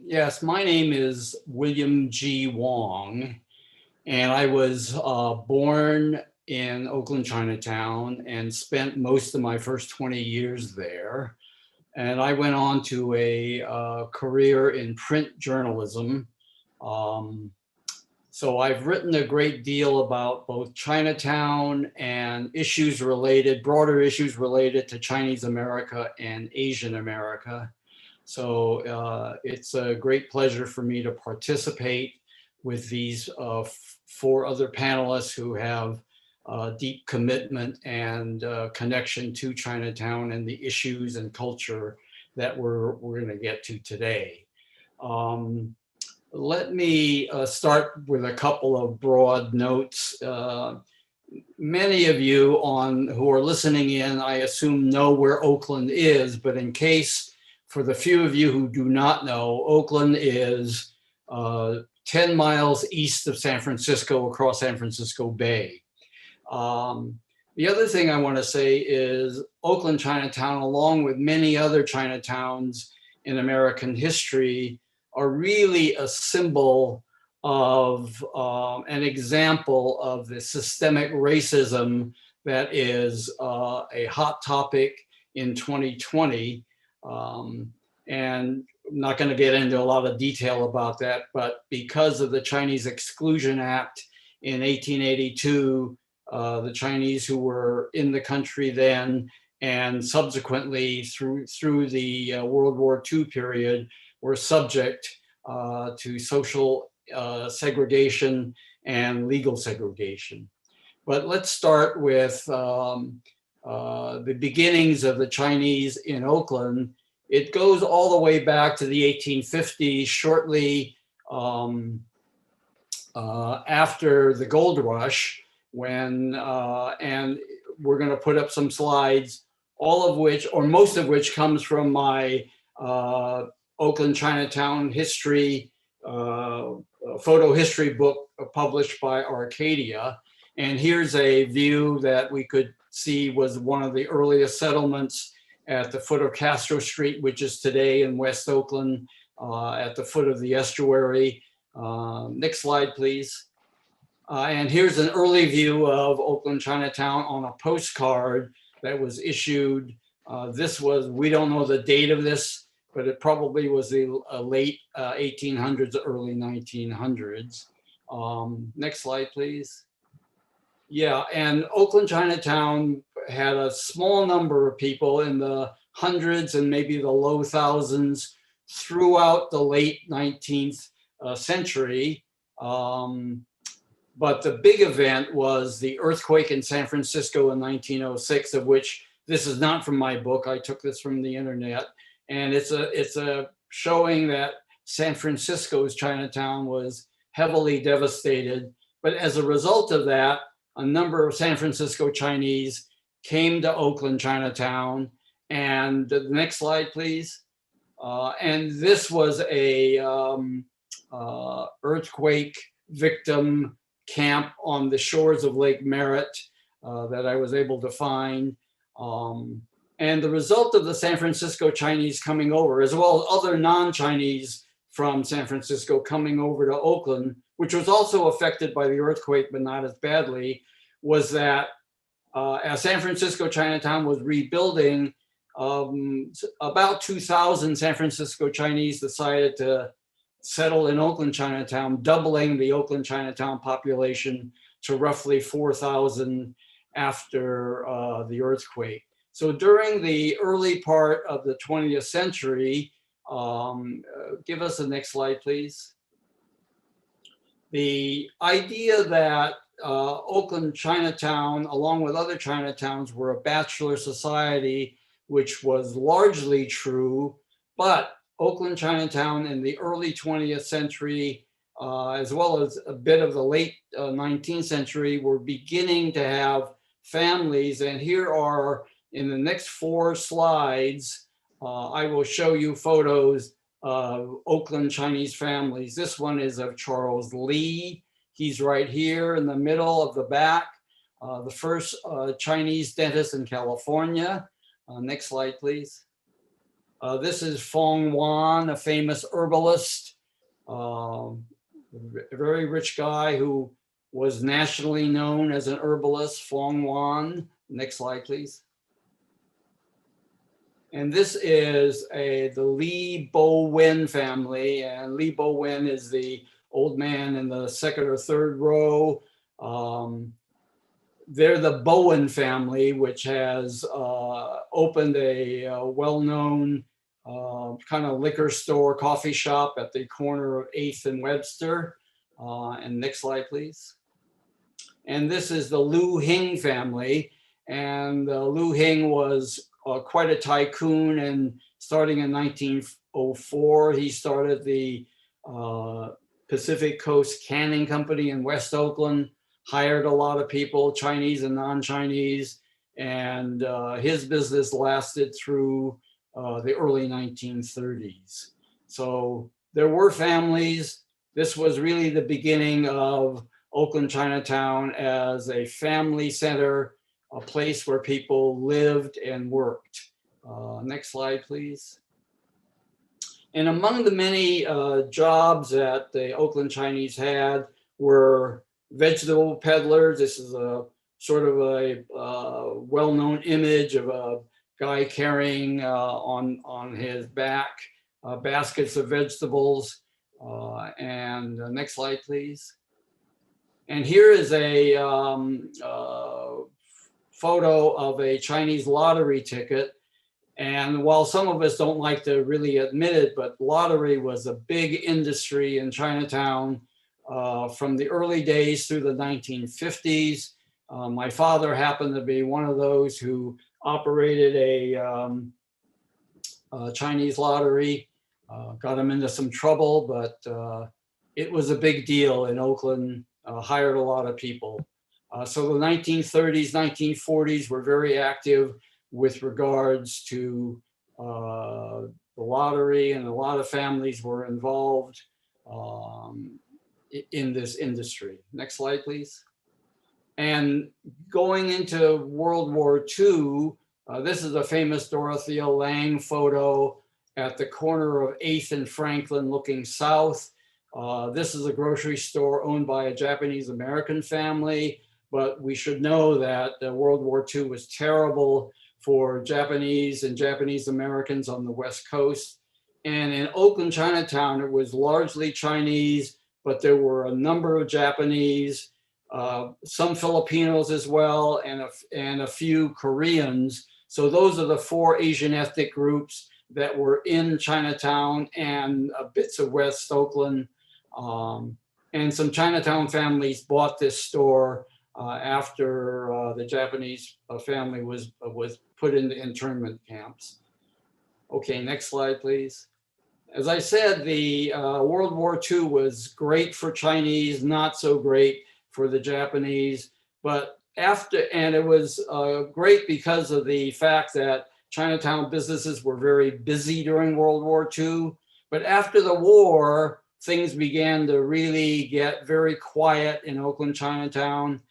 Yes, my name is William G. Wong, and I was born in Oakland, Chinatown, and spent most of my first 20 years there. And I went on to a career in print journalism. Um, so I've written a great deal about both Chinatown and issues related, broader issues related to Chinese America and Asian America. So it's a great pleasure for me to participate with these four other panelists who have deep commitment and connection to Chinatown and the issues and culture that we're going to get to today. Um, Let me start with a couple of broad notes. Many of you on who are listening in, I assume, know where Oakland is, but in case for the few of you who do not know, Oakland is 10 miles east of San Francisco across San Francisco Bay. The other thing I want to say is Oakland Chinatown, along with many other Chinatowns in American history, are really a symbol of an example of the systemic racism that is a hot topic in 2020. And I'm not going to get into a lot of detail about that, but because of the Chinese Exclusion Act in 1882, the Chinese who were in the country then and subsequently through the World War II period were subject to social segregation and legal segregation. But let's start with the beginnings of the Chinese in Oakland. It goes all the way back to the 1850s, shortly after the gold rush, when, and we're going to put up some slides, all of which, or most of which, comes from my Oakland Chinatown history, photo history book published by Arcadia. And here's a view that we could see was one of the earliest settlements at the foot of Castro Street, which is today in West Oakland, at the foot of the estuary. Next slide, please. And here's an early view of Oakland Chinatown on a postcard that was issued. This was, we don't know the date of this, but it probably was the late 1800s, early 1900s. Next slide, please. Yeah, and Oakland Chinatown had a small number of people in the hundreds and maybe the low thousands throughout the late 19th century. But the big event was the earthquake in San Francisco in 1906, of which this is not from my book. I took this from the internet. And it's a showing that San Francisco's Chinatown was heavily devastated. But as a result of that, a number of San Francisco Chinese came to Oakland Chinatown. And the next slide, please. And this was a earthquake victim camp on the shores of Lake Merritt that I was able to find. And the result of the San Francisco Chinese coming over, as well as other non-Chinese from San Francisco coming over to Oakland, which was also affected by the earthquake, but not as badly, was that as San Francisco Chinatown was rebuilding, about 2,000 San Francisco Chinese decided to settle in Oakland Chinatown, doubling the Oakland Chinatown population to roughly 4,000 after the earthquake. So during the early part of the 20th century, give us the next slide, please. The idea that Oakland Chinatown, along with other Chinatowns, were a bachelor society, which was largely true, but Oakland Chinatown in the early 20th century, as well as a bit of the late 19th century, were beginning to have families. And here are, in the next 4 slides, I will show you photos of Oakland Chinese families. This one is of Charles Lee. He's right here in the middle of the back, the first Chinese dentist in California. Next slide, please. This is Fong Wan, a famous herbalist, a very rich guy who was nationally known as an herbalist, Fong Wan. Next slide, please. And this is the Li Bo Wen family. And Li Bo Wen is the old man in the second or third row. They're the Bowen family, which has opened a well-known kind of liquor store, coffee shop at the corner of 8th and Webster. And next slide, please. And this is the Liu Hing family. And Liu Hing was quite a tycoon, and starting in 1904, he started the Pacific Coast Canning Company in West Oakland, hired a lot of people, Chinese and non-Chinese, and his business lasted through the early 1930s. So there were families. This was really the beginning of Oakland Chinatown as a family center, a place where people lived and worked. Next slide, please. And among the many jobs that the Oakland Chinese had were vegetable peddlers. This is a sort of a well-known image of a guy carrying on his back baskets of vegetables. And next slide, please. And here is a photo of a Chinese lottery ticket. And while some of us don't like to really admit it, but lottery was a big industry in Chinatown from the early days through the 1950s. My father happened to be one of those who operated a Chinese lottery, got him into some trouble, but it was a big deal in Oakland, hired a lot of people. So the 1930s, 1940s were very active with regards to the lottery, and a lot of families were involved in this industry. Next slide, please. And going into World War II, this is a famous Dorothea Lange photo at the corner of 8th and Franklin looking south. This is a grocery store owned by a Japanese American family, but we should know that World War II was terrible for Japanese and Japanese Americans on the West Coast. And in Oakland Chinatown, it was largely Chinese, but there were a number of Japanese, some Filipinos as well, and a few Koreans. So those are the 4 Asian ethnic groups that were in Chinatown and bits of West Oakland. And some Chinatown families bought this store after the Japanese family was put into internment camps. Okay, next slide, please. As I said, the World War II was great for Chinese, not so great for the Japanese, but and it was great because of the fact that Chinatown businesses were very busy during World War II. But after the war, things began to really get very quiet in Oakland Chinatown.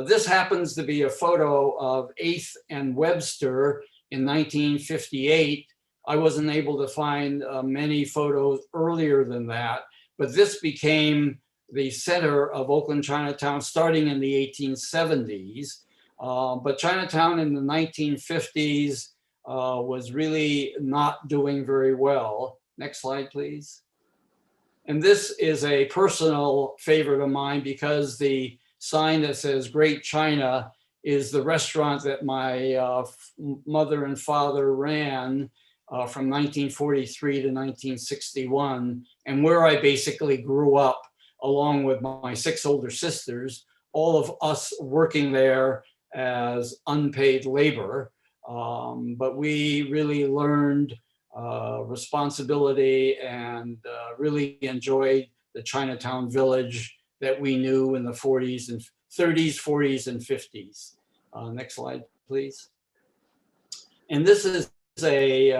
This happens to be a photo of 8th and Webster in 1958. I wasn't able to find many photos earlier than that, but this became the center of Oakland Chinatown starting in the 1870s. But Chinatown in the 1950s was really not doing very well. Next slide, please. And this is a personal favorite of mine because the sign that says Great China is the restaurant that my mother and father ran from 1943 to 1961, and where I basically grew up along with my 6 older sisters, all of us working there as unpaid labor. But we really learned responsibility and really enjoyed the Chinatown village that we knew in the 40s and 30s, 40s, and 50s. Next slide, please. And this is a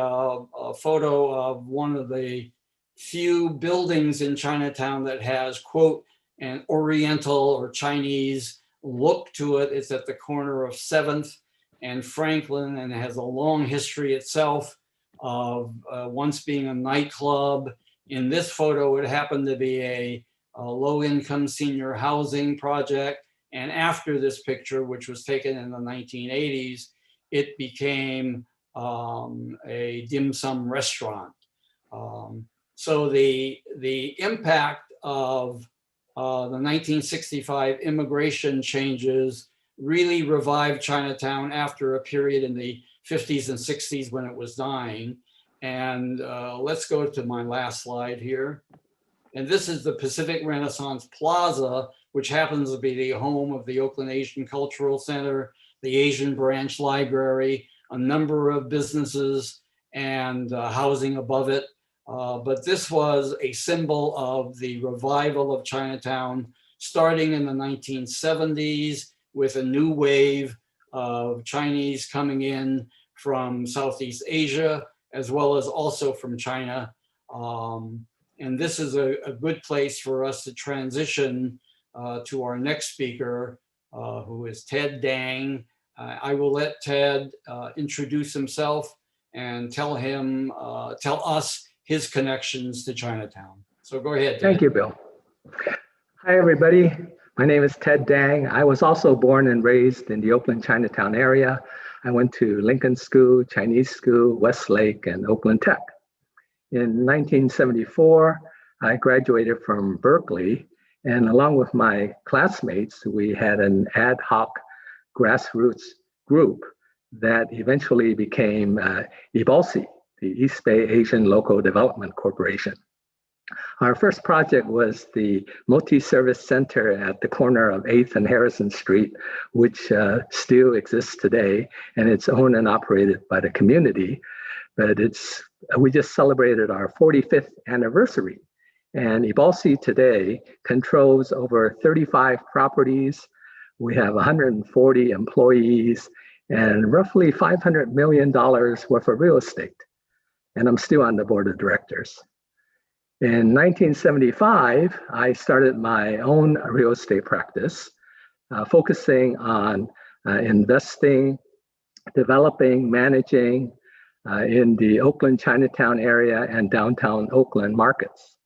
photo of one of the few buildings in Chinatown that has, quote, an Oriental or Chinese look to it. It's at the corner of 7th and Franklin, and it has a long history itself. of once being a nightclub. In this photo, it happened to be a low-income senior housing project. And after this picture, which was taken in the 1980s, it became a dim sum restaurant. So the impact of the 1965 immigration changes really revived Chinatown after a period in the 50s and 60s when it was dying. And let's go to my last slide here. And this is the Pacific Renaissance Plaza, which happens to be the home of the Oakland Asian Cultural Center, the Asian Branch Library, a number of businesses and housing above it. But this was a symbol of the revival of Chinatown starting in the 1970s with a new wave of Chinese coming in from Southeast Asia, as well as also from China. And this is a good place for us to transition to our next speaker, who is Ted Dang. I will let Ted introduce himself and tell us his connections to Chinatown. So go ahead, Ted. Thank you, Bill. Hi, everybody. My name is Ted Dang. I was also born and raised in the Oakland Chinatown area. I went to Lincoln School, Chinese School, Westlake, and Oakland Tech. In 1974, I graduated from Berkeley, and along with my classmates, we had an ad hoc grassroots group that eventually became EBALCI, the East Bay Asian Local Development Corporation. Our first project was the multi-service center at the corner of 8th and Harrison Street, which still exists today, and it's owned and operated by the community. But we just celebrated our 45th anniversary. And EBALCI today controls over 35 properties. We have 140 employees and roughly $500 million worth of real estate. And I'm still on the board of directors. In 1975, I started my own real estate practice, focusing on investing, developing, managing in the Oakland Chinatown area and downtown Oakland markets.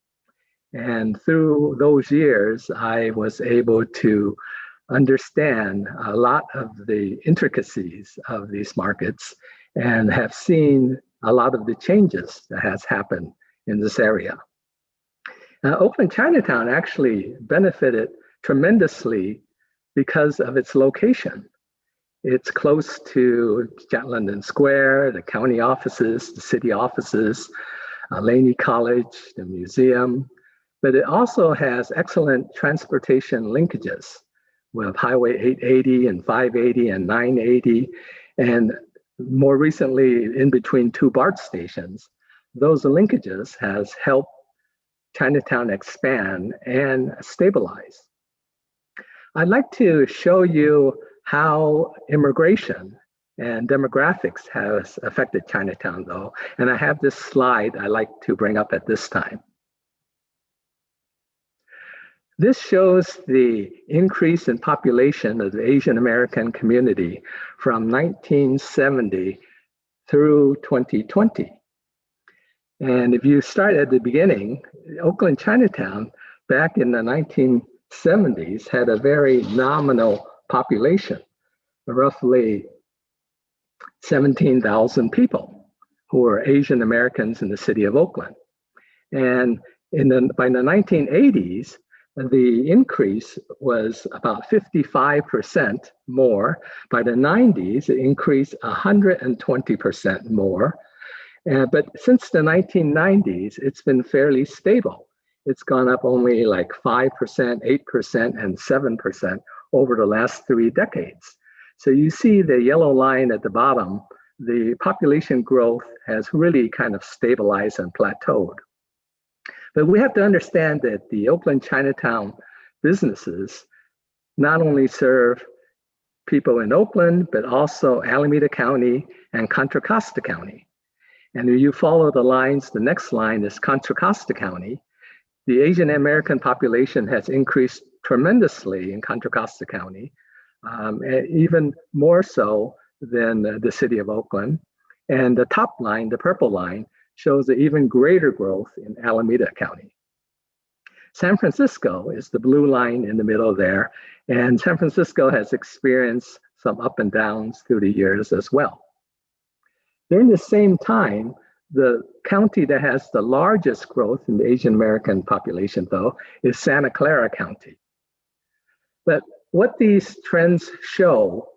And through those years, I was able to understand a lot of the intricacies of these markets and have seen a lot of the changes that has happened in this area. Oakland Chinatown actually benefited tremendously because of its location. It's close to Jack London Square, the county offices, the city offices, Laney College, the museum, but it also has excellent transportation linkages with Highway 880 and 580 and 980, and more recently in between two BART stations. Those linkages has helped Chinatown expand and stabilize. I'd like to show you how immigration and demographics has affected Chinatown though, and I have this slide I like to bring up at this time. This shows the increase in population of the Asian American community from 1970 through 2020. And if you start at the beginning, Oakland Chinatown back in the 1970s had a very nominal population, roughly 17,000 people who were Asian Americans in the city of Oakland. And by the 1980s, the increase was about 55% more. By the 90s, it increased 120% more. But since the 1990s, it's been fairly stable. It's gone up only like 5%, 8%, and 7% over the last 3 decades. So you see the yellow line at the bottom, the population growth has really kind of stabilized and plateaued. But we have to understand that the Oakland Chinatown businesses not only serve people in Oakland, but also Alameda County and Contra Costa County. And if you follow the lines, the next line is Contra Costa County. The Asian American population has increased tremendously in Contra Costa County, even more so than the city of Oakland. And the top line, the purple line, shows an even greater growth in Alameda County. San Francisco is the blue line in the middle there, and San Francisco has experienced some up and downs through the years as well. During the same time, the county that has the largest growth in the Asian American population, though, is Santa Clara County. But what these trends show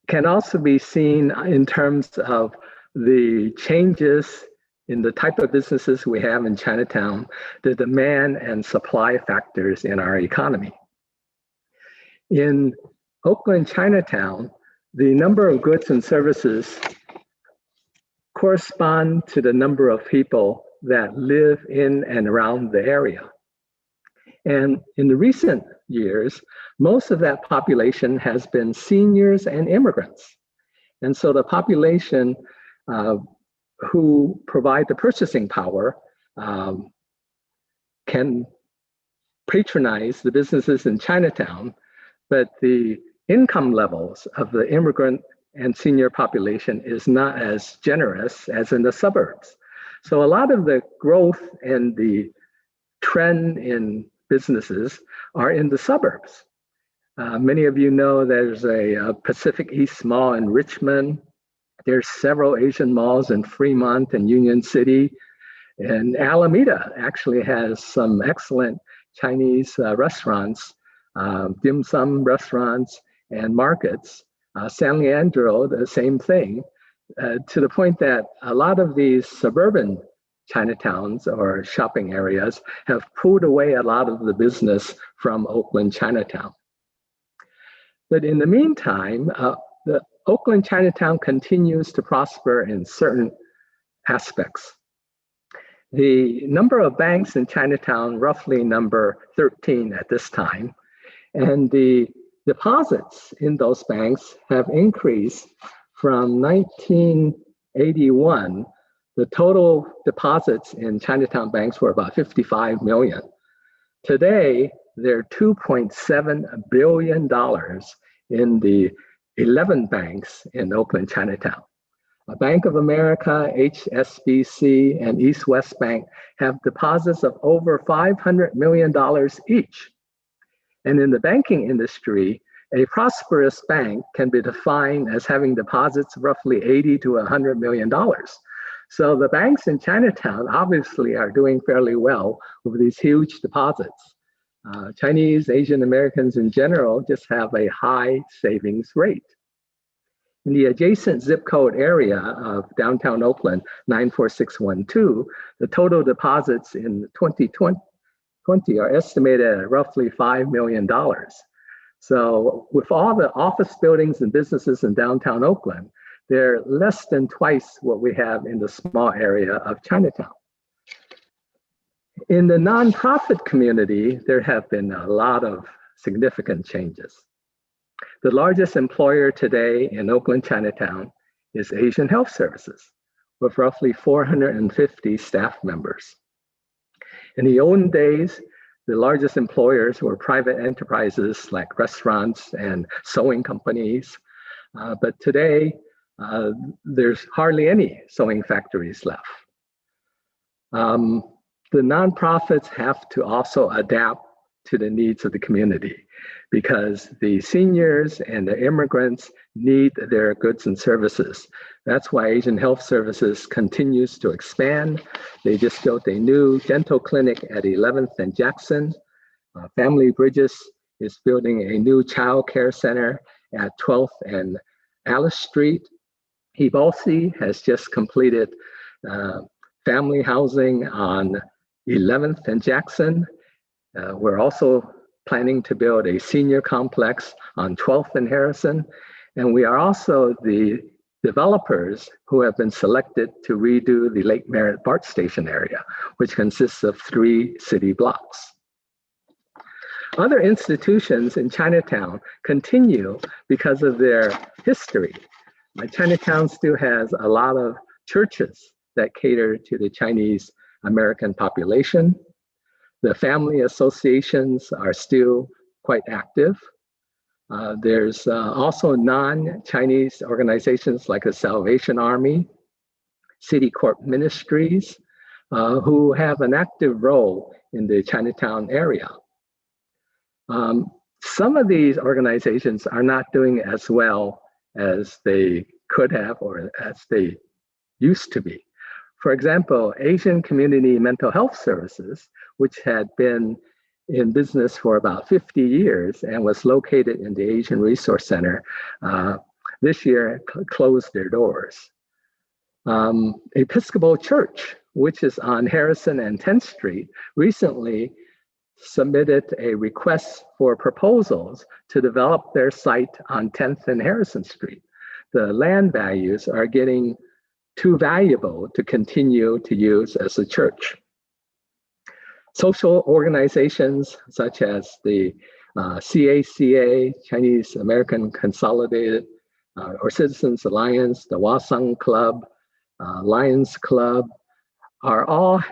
can also be seen in terms of the changes in the type of businesses we have in Chinatown, the demand and supply factors in our economy. In Oakland, Chinatown, the number of goods and services correspond to the number of people that live in and around the area. And in the recent years, most of that population has been seniors and immigrants. And so the population who provide the purchasing power can patronize the businesses in Chinatown, but the income levels of the immigrant and senior population is not as generous as in the suburbs. So a lot of the growth and the trend in businesses are in the suburbs. Many of you know there's a Pacific East Mall in Richmond. There's several Asian malls in Fremont and Union City. And Alameda actually has some excellent Chinese restaurants, dim sum restaurants and markets. San Leandro, the same thing, to the point that a lot of these suburban Chinatowns or shopping areas have pulled away a lot of the business from Oakland Chinatown. But in the meantime, the Oakland Chinatown continues to prosper in certain aspects. The number of banks in Chinatown roughly number 13 at this time, and the deposits in those banks have increased from 1981. The total deposits in Chinatown banks were about 55 million. Today, there are $2.7 billion in the 11 banks in Oakland Chinatown. Bank of America, HSBC, and East West Bank have deposits of over $500 million each. And in the banking industry, a prosperous bank can be defined as having deposits of roughly $80 to $100 million. So the banks in Chinatown obviously are doing fairly well with these huge deposits. Chinese, Asian Americans in general just have a high savings rate. In the adjacent zip code area of downtown Oakland, 94612, the total deposits in 2020 are estimated at roughly $5 million. So with all the office buildings and businesses in downtown Oakland, they're less than twice what we have in the small area of Chinatown. In the nonprofit community, there have been a lot of significant changes. The largest employer today in Oakland Chinatown is Asian Health Services, with roughly 450 staff members. In the olden days, the largest employers were private enterprises like restaurants and sewing companies. But today, there's hardly any sewing factories left. The nonprofits have to also adapt to the needs of the community because the seniors and the immigrants need their goods and services. That's why Asian Health Services continues to expand. They just built a new dental clinic at 11th and Jackson. Family Bridges is building a new child care center at 12th and Alice Street. Hibalsi has just completed family housing on 11th and Jackson. We're also planning to build a senior complex on 12th and Harrison. And we are also the developers who have been selected to redo the Lake Merritt BART station area, which consists of 3 city blocks. Other institutions in Chinatown continue because of their history. Chinatown still has a lot of churches that cater to the Chinese American population. The family associations are still quite active. There's also non-Chinese organizations like the Salvation Army, City Corp Ministries, who have an active role in the Chinatown area. Some of these organizations are not doing as well as they could have or as they used to be. For example, Asian Community Mental Health Services, which had been in business for about 50 years and was located in the Asian Resource Center, this year closed their doors. Episcopal Church, which is on Harrison and 10th Street, recently submitted a request for proposals to develop their site on 10th and Harrison Street. The land values are getting too valuable to continue to use as a church. Social organizations such as the CACA, Chinese American Consolidated, or Citizens Alliance, the Wasang Club, Lions Club, are all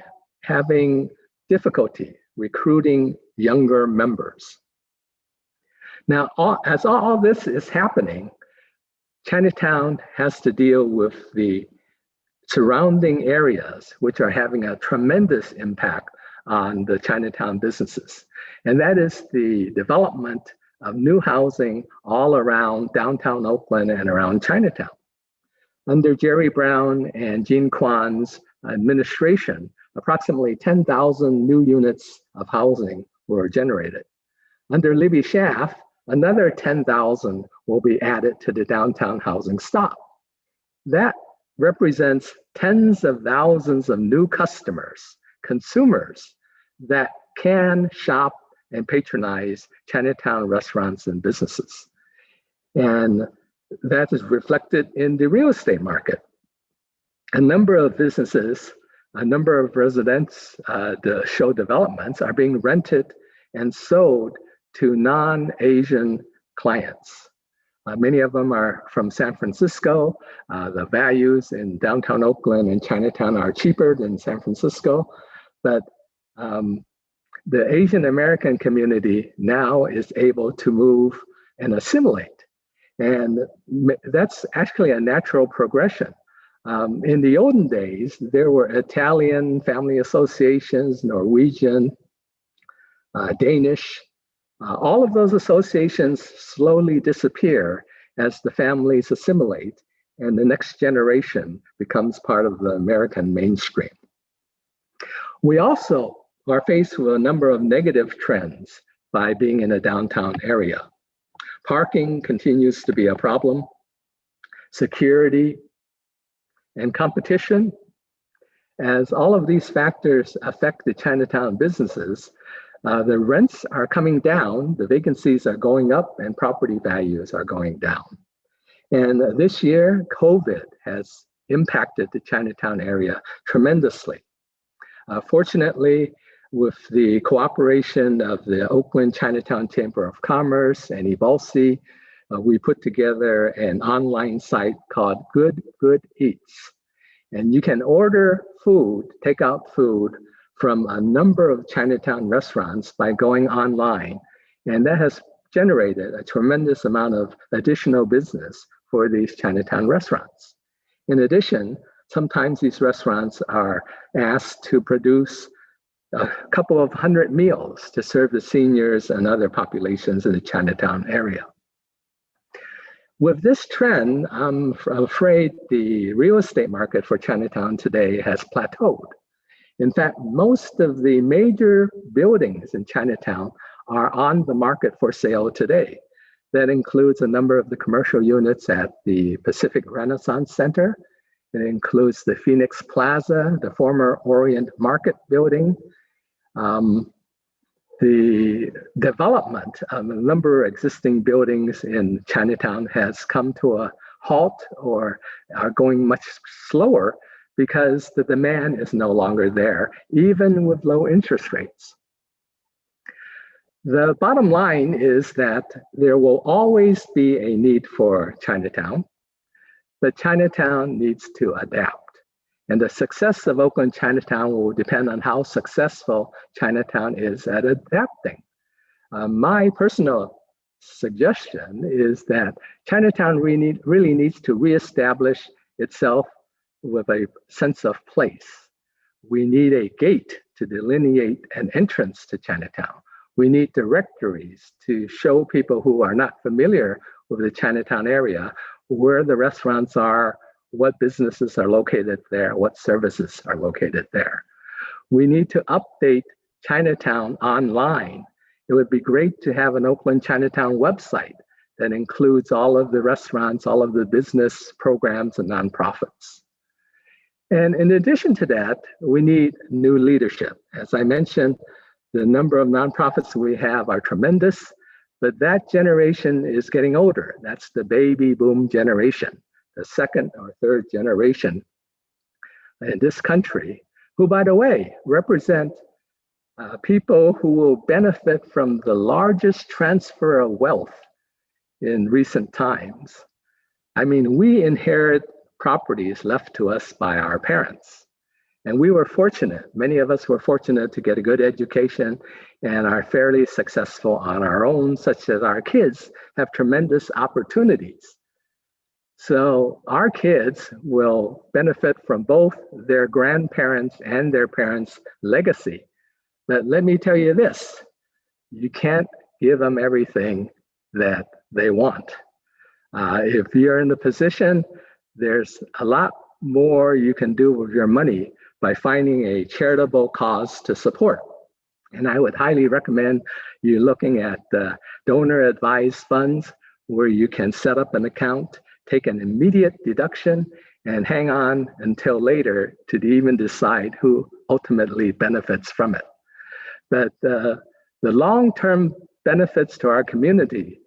having difficulty recruiting younger members. Now, as all this is happening, Chinatown has to deal with the surrounding areas, which are having a tremendous impact on the Chinatown businesses. And that is the development of new housing all around downtown Oakland and around Chinatown. Under Jerry Brown and Jean Kwan's administration, approximately 10,000 new units of housing were generated. Under Libby Schaaf, another 10,000 will be added to the downtown housing stock. That represents tens of thousands of new customers, consumers that can shop and patronize Chinatown restaurants and businesses. And that is reflected in the real estate market. A number of businesses, a number of residents, the show developments are being rented and sold to non-Asian clients. Many of them are from San Francisco. The values in downtown Oakland and Chinatown are cheaper than San Francisco, but the Asian American community now is able to move and assimilate. And that's actually a natural progression. In the olden days, there were Italian family associations, Norwegian, Danish. All of those associations slowly disappear as the families assimilate and the next generation becomes part of the American mainstream. We also are faced with a number of negative trends by being in a downtown area. Parking continues to be a problem. Security and competition. As all of these factors affect the Chinatown businesses, the rents are coming down, the vacancies are going up, and property values are going down. And this year, COVID has impacted the Chinatown area tremendously. Fortunately, with the cooperation of the Oakland Chinatown Chamber of Commerce and Evolsi, we put together an online site called Good Eats. And you can order food, take out food from a number of Chinatown restaurants by going online. And that has generated a tremendous amount of additional business for these Chinatown restaurants. In addition, sometimes these restaurants are asked to produce a couple of hundred meals to serve the seniors and other populations in the Chinatown area. With this trend, I'm afraid the real estate market for Chinatown today has plateaued. In fact, most of the major buildings in Chinatown are on the market for sale today. That includes a number of the commercial units at the Pacific Renaissance Center. It includes the Phoenix Plaza, the former Orient Market building. The development of a number of existing buildings in Chinatown has come to a halt or are going much slower because the demand is no longer there, even with low interest rates. The bottom line is that there will always be a need for Chinatown, but Chinatown needs to adapt. And the success of Oakland Chinatown will depend on how successful Chinatown is at adapting. My personal suggestion is that Chinatown really needs to reestablish itself with a sense of place. We need a gate to delineate an entrance to Chinatown. We need directories to show people who are not familiar with the Chinatown area where the restaurants are, what businesses are located there, what services are located there. We need to update Chinatown online. It would be great to have an Oakland Chinatown website that includes all of the restaurants, all of the business programs and nonprofits. And in addition to that, we need new leadership. As I mentioned, the number of nonprofits we have are tremendous, but that generation is getting older. That's the baby boom generation, the second or third generation in this country, who, by the way, represent people who will benefit from the largest transfer of wealth in recent times. I mean, we inherit properties left to us by our parents. And we were fortunate, many of us were fortunate to get a good education and are fairly successful on our own, such that our kids have tremendous opportunities. So our kids will benefit from both their grandparents and their parents' legacy. But let me tell you this, you can't give them everything that they want. If you're in the position, there's a lot more you can do with your money by finding a charitable cause to support. And I would highly recommend you looking at donor advised funds where you can set up an account, take an immediate deduction, and hang on until later to even decide who ultimately benefits from it. But the long-term benefits to our community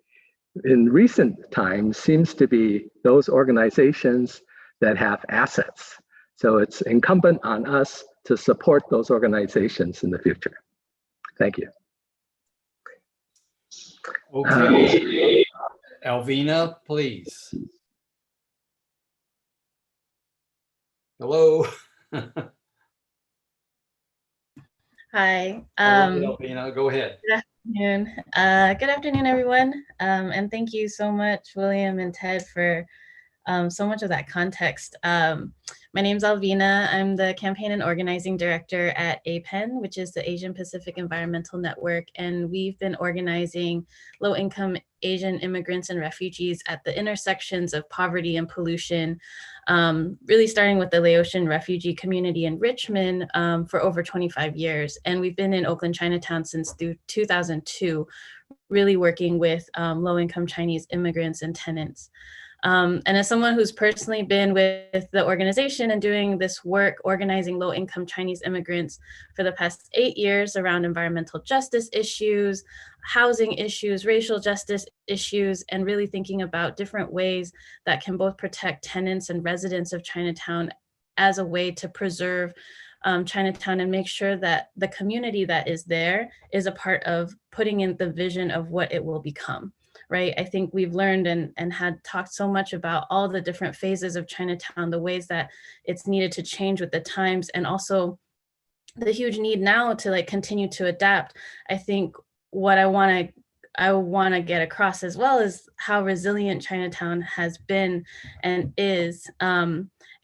in recent times seems to be those organizations that have assets. So it's incumbent on us to support those organizations in the future. Thank you. Okay, Alvina, please. Hello. Hi. Alvina, go ahead. Good afternoon. Good afternoon, everyone. And thank you so much, William and Ted, for so much of that context. My name's Alvina. I'm the campaign and organizing director at APEN, which is the Asian Pacific Environmental Network. And we've been organizing low-income Asian immigrants and refugees at the intersections of poverty and pollution, really starting with the Laotian refugee community in Richmond for over 25 years. And we've been in Oakland Chinatown since 2002, really working with low-income Chinese immigrants and tenants. And as someone who's personally been with the organization and doing this work, organizing low-income Chinese immigrants for the past 8 years around environmental justice issues, housing issues, racial justice issues, and really thinking about different ways that can both protect tenants and residents of Chinatown as a way to preserve Chinatown and make sure that the community that is there is a part of putting in the vision of what it will become. Right. I think we've learned and had talked so much about all the different phases of Chinatown, the ways that it's needed to change with the times, and also the huge need now to like continue to adapt. I think what I want to get across as well is how resilient Chinatown has been and is.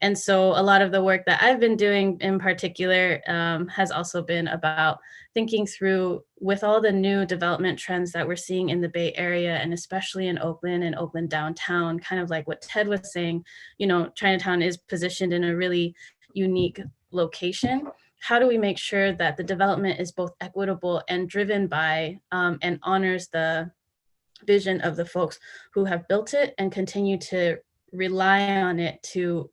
And so a lot of the work that I've been doing in particular has also been about thinking through, with all the new development trends that we're seeing in the Bay Area, and especially in Oakland and Oakland downtown, kind of like what Ted was saying, you know, Chinatown is positioned in a really unique location. How do we make sure that the development is both equitable and driven by and honors the vision of the folks who have built it and continue to rely on it to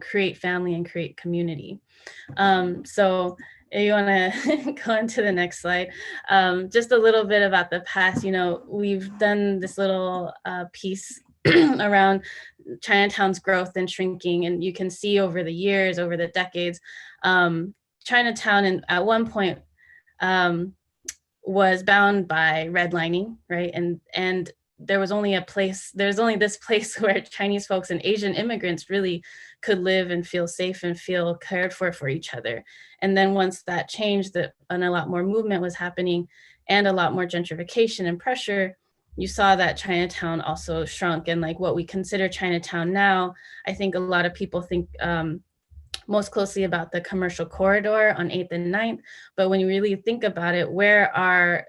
create family and create community. So if you want to go into the next slide, just a little bit about the past. You know, we've done this little piece around Chinatown's growth and shrinking, and you can see over the years, over the decades, Chinatown at one point was bound by redlining, right? And there was only this place where Chinese folks and Asian immigrants really could live and feel safe and feel cared for each other. And then once that changed, and a lot more movement was happening and a lot more gentrification and pressure, you saw that Chinatown also shrunk, and like what we consider Chinatown now, I think a lot of people think most closely about the commercial corridor on 8th and 9th. But when you really think about it, where are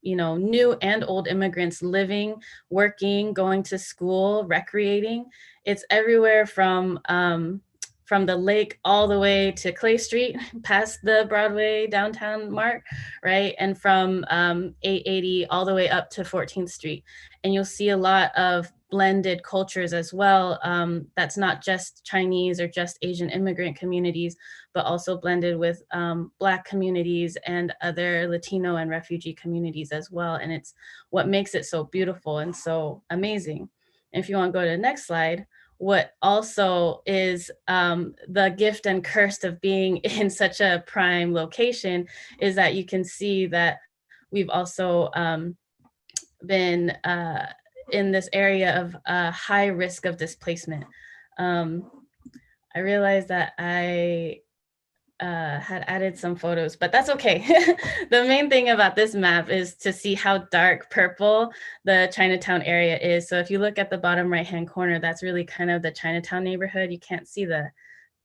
new and old immigrants living, working, going to school, recreating? It's everywhere from the lake all the way to Clay Street, past the Broadway downtown mark, right? And from 880 all the way up to 14th Street. And you'll see a lot of blended cultures as well. That's not just Chinese or just Asian immigrant communities, but also blended with Black communities and other Latino and refugee communities as well. And it's what makes it so beautiful and so amazing. And if you want to go to the next slide, what also is the gift and curse of being in such a prime location is that you can see that we've also been in this area of high risk of displacement. I realized that I had added some photos, but that's okay. The main thing about this map is to see how dark purple the Chinatown area is. So if you look at the bottom right-hand corner, that's really kind of the Chinatown neighborhood. You can't see the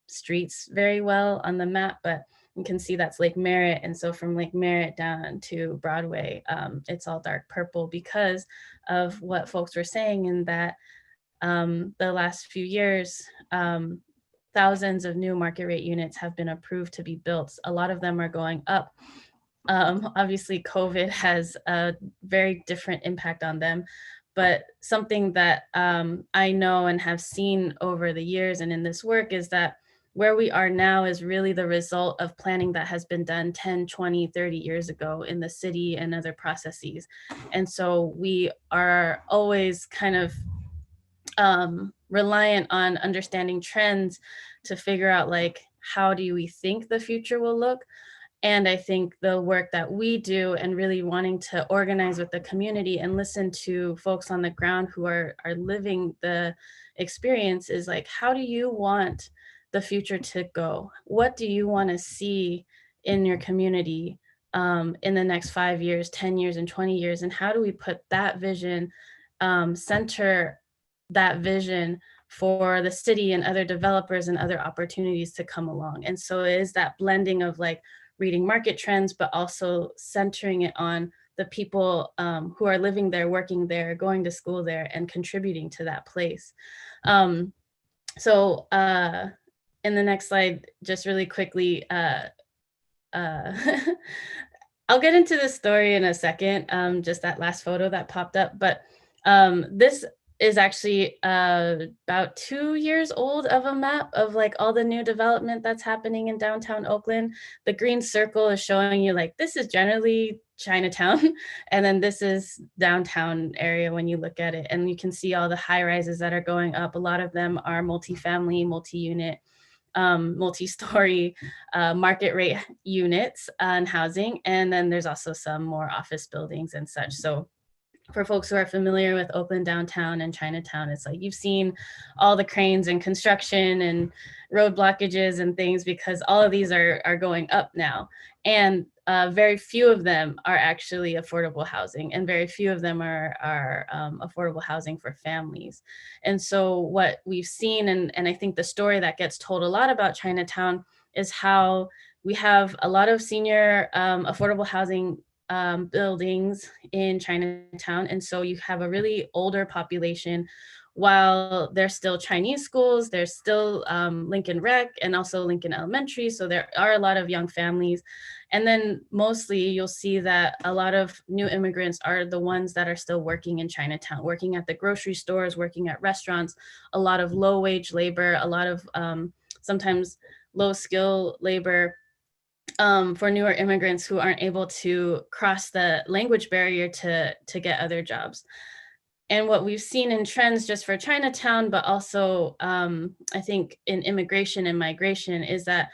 streets very well on the map, but you can see that's Lake Merritt. And so from Lake Merritt down to Broadway, it's all dark purple because of what folks were saying in that the last few years, thousands of new market rate units have been approved to be built. A lot of them are going up. Obviously, COVID has a very different impact on them, but something that I know and have seen over the years and in this work is that where we are now is really the result of planning that has been done 10, 20, 30 years ago in the city and other processes. And so we are always kind of reliant on understanding trends to figure out like, how do we think the future will look? And I think the work that we do and really wanting to organize with the community and listen to folks on the ground who are living the experience is like, how do you want the future to go? What do you want to see in your community in the next 5 years, 10 years, and 20 years? And how do we put that vision, center that vision for the city and other developers and other opportunities to come along? And so it is that blending of like reading market trends, but also centering it on the people who are living there, working there, going to school there, and contributing to that place. So in the next slide, just really quickly, I'll get into the story in a second, just that last photo that popped up, but this is actually about 2 years old of a map of like all the new development that's happening in downtown Oakland. The green circle is showing you like, this is generally Chinatown, and then this is downtown area when you look at it. And you can see all the high rises that are going up. A lot of them are multi-family, multi-unit, multi-story market rate units and housing. And then there's also some more office buildings and such. So for folks who are familiar with Oakland downtown and Chinatown, it's like you've seen all the cranes and construction and road blockages and things because all of these are going up now. And very few of them are actually affordable housing, and very few of them are affordable housing for families. And so what we've seen, and I think the story that gets told a lot about Chinatown is how we have a lot of senior affordable housing buildings in Chinatown. And so you have a really older population. While there's still Chinese schools, there's still Lincoln Rec and also Lincoln Elementary. So there are a lot of young families. And then mostly you'll see that a lot of new immigrants are the ones that are still working in Chinatown, working at the grocery stores, working at restaurants, a lot of low wage labor, a lot of sometimes low skill labor for newer immigrants who aren't able to cross the language barrier to get other jobs. And what we've seen in trends just for Chinatown, but also I think in immigration and migration is that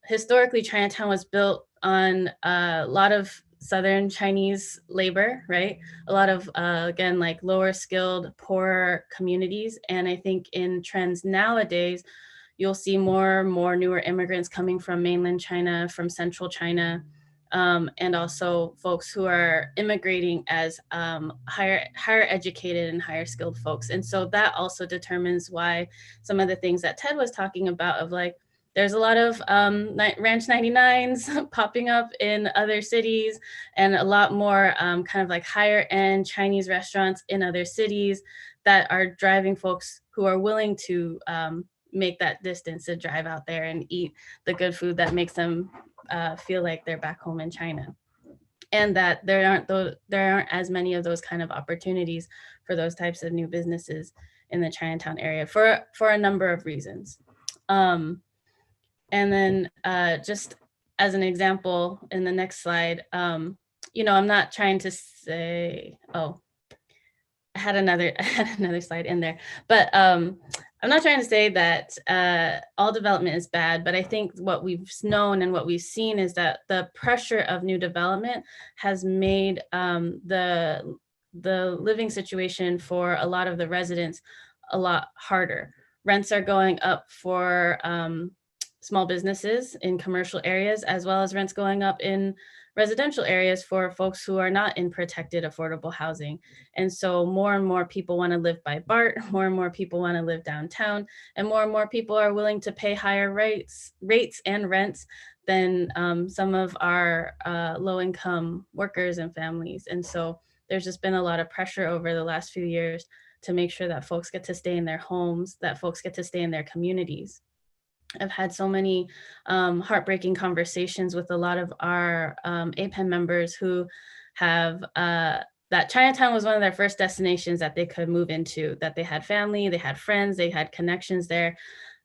historically Chinatown was built on a lot of Southern Chinese labor, right? A lot of, again, like lower skilled, poorer communities. And I think in trends nowadays, you'll see more newer immigrants coming from mainland China, from central China, and also folks who are immigrating as higher educated and higher skilled folks. And so that also determines why some of the things that Ted was talking about of like, there's a lot of Ranch 99s popping up in other cities, and a lot more kind of like higher end Chinese restaurants in other cities that are driving folks who are willing to make that distance to drive out there and eat the good food that makes them feel like they're back home in China. And that there aren't as many of those kind of opportunities for those types of new businesses in the Chinatown area for a number of reasons. And then just as an example in the next slide, you know, I'm not trying to say, oh, I had another slide in there, but I'm not trying to say that all development is bad, but I think what we've known and what we've seen is that the pressure of new development has made the living situation for a lot of the residents a lot harder. Rents are going up for small businesses in commercial areas, as well as rents going up in residential areas for folks who are not in protected affordable housing. And so more and more people want to live by BART, more and more people want to live downtown, and more people are willing to pay higher rates and rents than some of our low-income workers and families. And so there's just been a lot of pressure over the last few years to make sure that folks get to stay in their homes, that folks get to stay in their communities. I've had so many heartbreaking conversations with a lot of our APEN members who have that Chinatown was one of their first destinations that they could move into, that they had family, they had friends, they had connections there.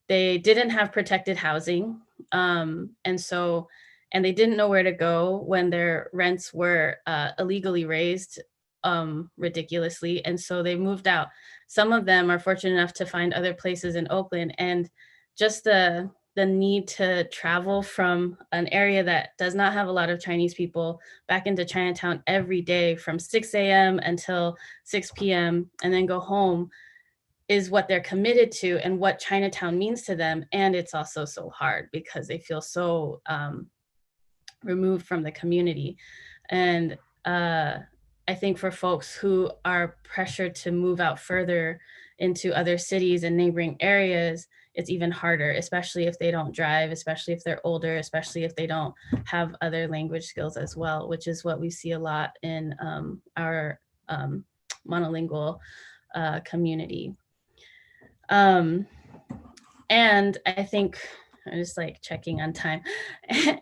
They didn't have protected housing. And they didn't know where to go when their rents were illegally raised ridiculously. And so they moved out. Some of them are fortunate enough to find other places in Oakland, and just the need to travel from an area that does not have a lot of Chinese people back into Chinatown every day from 6 a.m. until 6 p.m. and then go home is what they're committed to and what Chinatown means to them. And it's also so hard because they feel so removed from the community. And I think for folks who are pressured to move out further into other cities and neighboring areas, it's even harder, especially if they don't drive, especially if they're older, especially if they don't have other language skills as well, which is what we see a lot in our monolingual community. And I think, I'm just like checking on time.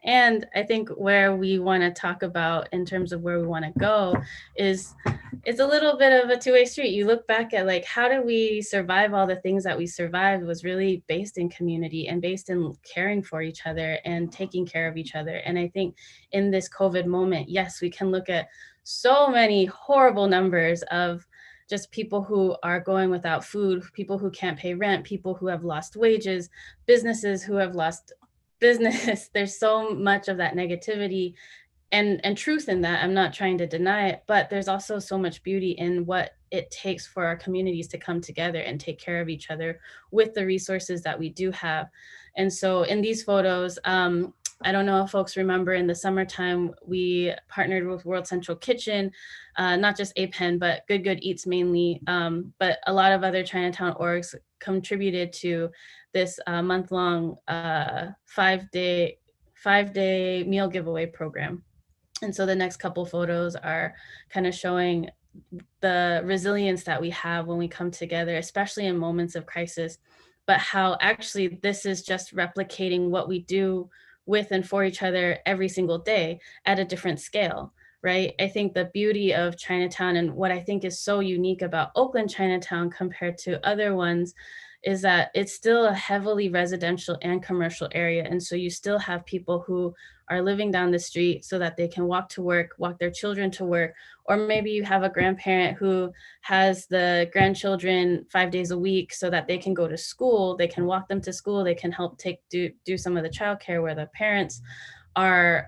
And I think where we want to talk about in terms of where we want to go is it's a little bit of a two-way street. You look back at like, how do we survive all the things that we survived was really based in community and based in caring for each other and taking care of each other. And I think in this COVID moment, yes, we can look at so many horrible numbers of just people who are going without food, people who can't pay rent, people who have lost wages, businesses who have lost business. There's so much of that negativity and truth in that. I'm not trying to deny it, but there's also so much beauty in what it takes for our communities to come together and take care of each other with the resources that we do have. And so in these photos, I don't know if folks remember in the summertime, we partnered with World Central Kitchen, not just APEN, but Good Good Eats mainly, but a lot of other Chinatown orgs contributed to this month-long 5-day meal giveaway program. And so the next couple photos are kind of showing the resilience that we have when we come together, especially in moments of crisis, but how actually this is just replicating what we do with and for each other every single day at a different scale, right? I think the beauty of Chinatown and what I think is so unique about Oakland Chinatown compared to other ones is that it's still a heavily residential and commercial area. And so you still have people who are living down the street so that they can walk to work, walk their children to work, or maybe you have a grandparent who has the grandchildren 5 days a week so that they can go to school, they can walk them to school, they can help do some of the childcare where the parents are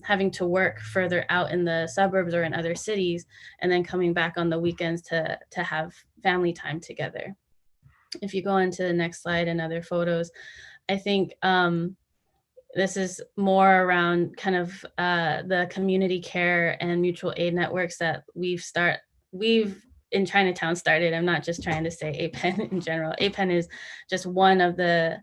having to work further out in the suburbs or in other cities, and then coming back on the weekends to have family time together. If you go into the next slide and other photos, I think This is more around kind of the community care and mutual aid networks that we've in Chinatown started. I'm not just trying to say APEN in general. APEN is just one of the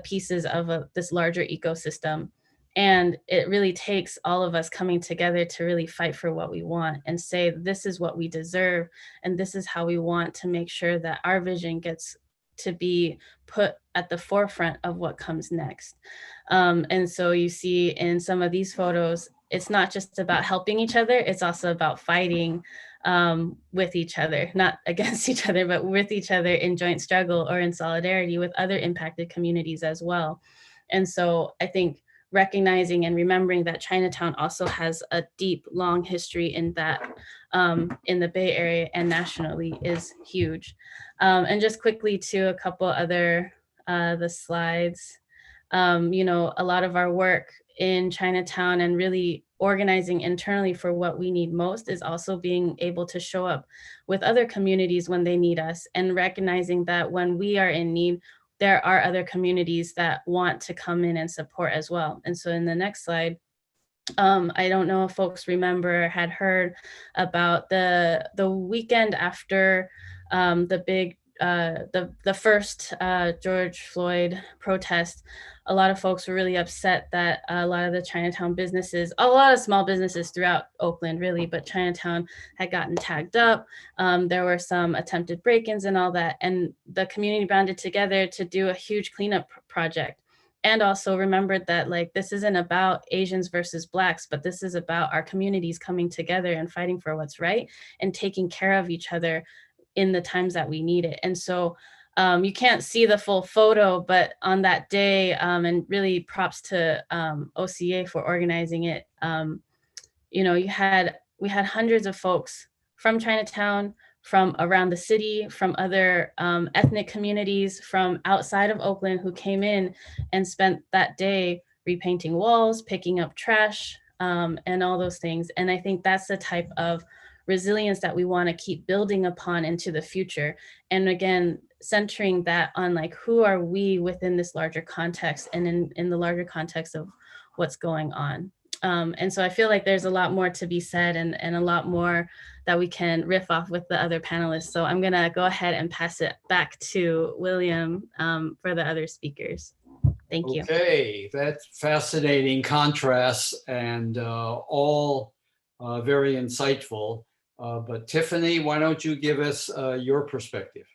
pieces of this larger ecosystem. And it really takes all of us coming together to really fight for what we want and say, this is what we deserve. And this is how we want to make sure that our vision gets to be put at the forefront of what comes next. And so you see in some of these photos, it's not just about helping each other, it's also about fighting with each other, not against each other, but with each other in joint struggle or in solidarity with other impacted communities as well. And so I think recognizing and remembering that Chinatown also has a deep, long history in that, in the Bay Area and nationally is huge. And just quickly to a couple other, the slides, you know, a lot of our work in Chinatown and really organizing internally for what we need most is also being able to show up with other communities when they need us and recognizing that when we are in need, there are other communities that want to come in and support as well. And so in the next slide, I don't know if folks remember or had heard about the weekend after the big the first George Floyd protest. A lot of folks were really upset that a lot of the Chinatown businesses, a lot of small businesses throughout Oakland really, but Chinatown had gotten tagged up. There were some attempted break-ins and all that. And the community banded together to do a huge cleanup project. And also remembered that like, this isn't about Asians versus Blacks, but this is about our communities coming together and fighting for what's right and taking care of each other in the times that we need it. And so you can't see the full photo, but on that day, and really props to OCA for organizing it, you know, we had hundreds of folks from Chinatown, from around the city, from other ethnic communities, from outside of Oakland who came in and spent that day repainting walls, picking up trash, and all those things. And I think that's the type of resilience that we want to keep building upon into the future. And again, centering that on like, who are we within this larger context and in the larger context of what's going on. And so I feel like there's a lot more to be said and a lot more that we can riff off with the other panelists. So I'm gonna go ahead and pass it back to William for the other speakers. Thank you. Okay, that's fascinating contrasts and all very insightful. But Tiffany, why don't you give us your perspective?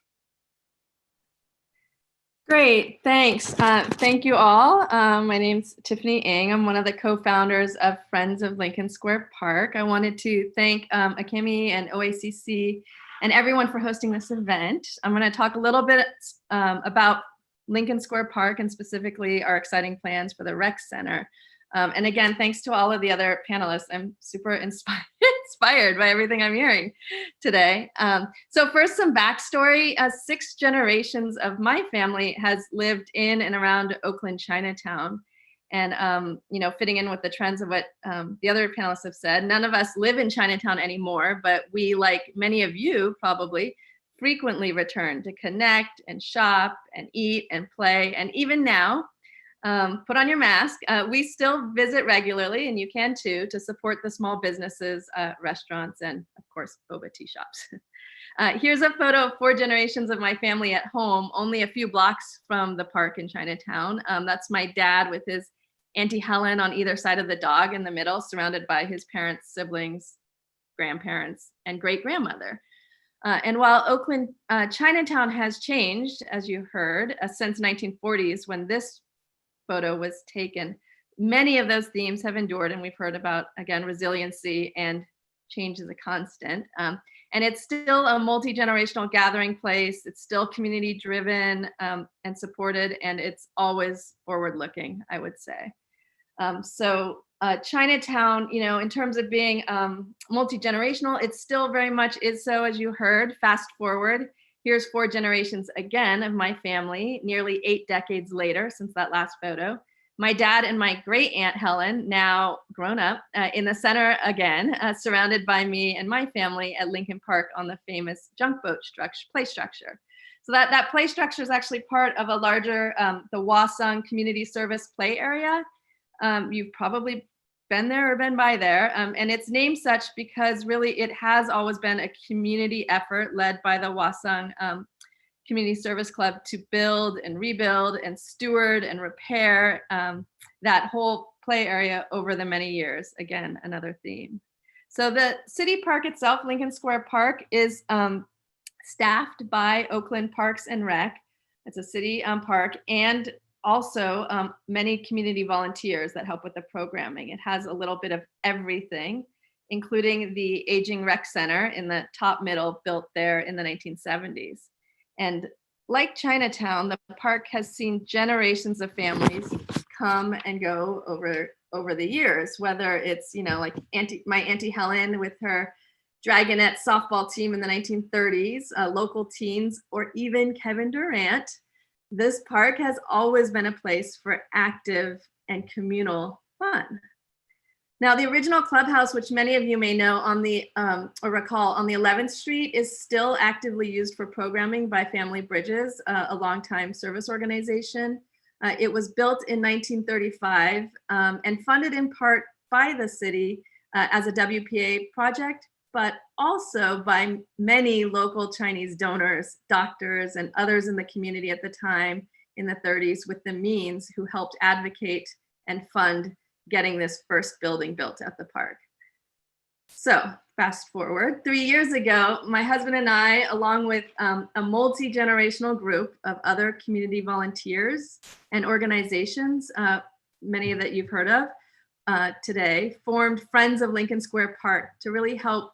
Great, thanks. Thank you all. My name's Tiffany Ng. I'm one of the co-founders of Friends of Lincoln Square Park. I wanted to thank Akemi and OACC and everyone for hosting this event. I'm going to talk a little bit about Lincoln Square Park and specifically our exciting plans for the rec center. And again, thanks to all of the other panelists. I'm super inspired by everything I'm hearing today. So first, some backstory. 6 generations of my family has lived in and around Oakland, Chinatown. And, you know, fitting in with the trends of what the other panelists have said, none of us live in Chinatown anymore, but we, like many of you probably, frequently return to connect and shop and eat and play. And even now, put on your mask. We still visit regularly, and you can too, to support the small businesses, restaurants, and of course, boba tea shops. Here's a photo of 4 generations of my family at home, only a few blocks from the park in Chinatown. That's my dad with his Auntie Helen on either side of the dog in the middle, surrounded by his parents, siblings, grandparents, and great-grandmother. And while Oakland, Chinatown has changed, as you heard, since 1940s, when this photo was taken, many of those themes have endured, and we've heard about, again, resiliency and change is a constant. And it's still a multi-generational gathering place. It's still community driven and supported, and it's always forward looking, I would say. So Chinatown, you know, in terms of being multi-generational, it still very much is so, as you heard. Fast forward, here's 4 generations again of my family, nearly 8 decades later since that last photo. My dad and my great Aunt Helen, now grown up, in the center again, surrounded by me and my family at Lincoln Park on the famous junk boat play structure. So that play structure is actually part of a larger, the Hwasong Community Service play area. You've probably been there or been by there. And it's named such because really it has always been a community effort led by the Hwasong Community Service Club to build and rebuild and steward and repair that whole play area over the many years. Again, another theme. So the city park itself, Lincoln Square Park, is staffed by Oakland Parks and Rec. It's a city park, and also many community volunteers that help with the programming. It has a little bit of everything, including the Aging Rec Center in the top middle, built there in the 1970s. And like Chinatown, the park has seen generations of families come and go over the years, whether it's, like my Auntie Helen with her Dragonette softball team in the 1930s, local teens, or even Kevin Durant. This park has always been a place for active and communal fun. Now, the original clubhouse, which many of you may know or recall on the 11th Street, is still actively used for programming by Family Bridges, a longtime service organization. It was built in 1935 and funded in part by the city as a WPA project, but also by many local Chinese donors, doctors, and others in the community at the time in the 30s with the means, who helped advocate and fund getting this first building built at the park. So fast forward, 3 years ago, my husband and I, along with a multi-generational group of other community volunteers and organizations, many of that you've heard of today, formed Friends of Lincoln Square Park to really help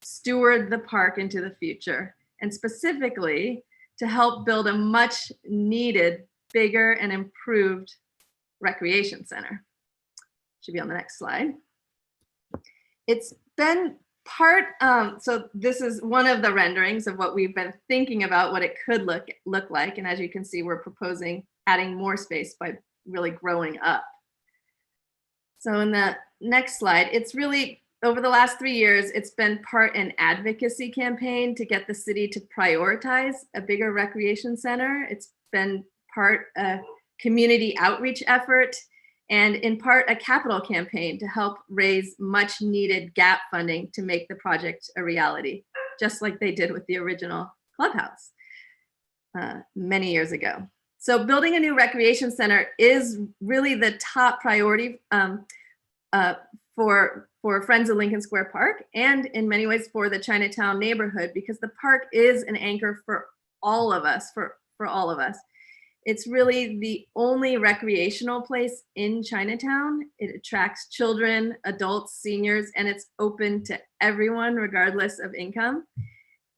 steward the park into the future, and specifically to help build a much needed, bigger and improved recreation center. Should be on the next slide. It's been part, so this is one of the renderings of what we've been thinking about what it could look like. And as you can see, we're proposing adding more space by really growing up. So in the next slide, it's really, over the last 3 years, it's been part an advocacy campaign to get the city to prioritize a bigger recreation center. It's been part a community outreach effort, and in part a capital campaign to help raise much needed gap funding to make the project a reality, just like they did with the original clubhouse many years ago. So building a new recreation center is really the top priority for Friends of Lincoln Square Park, and in many ways for the Chinatown neighborhood, because the park is an anchor for all of us, for all of us. It's really the only recreational place in Chinatown. It attracts children, adults, seniors, and it's open to everyone regardless of income.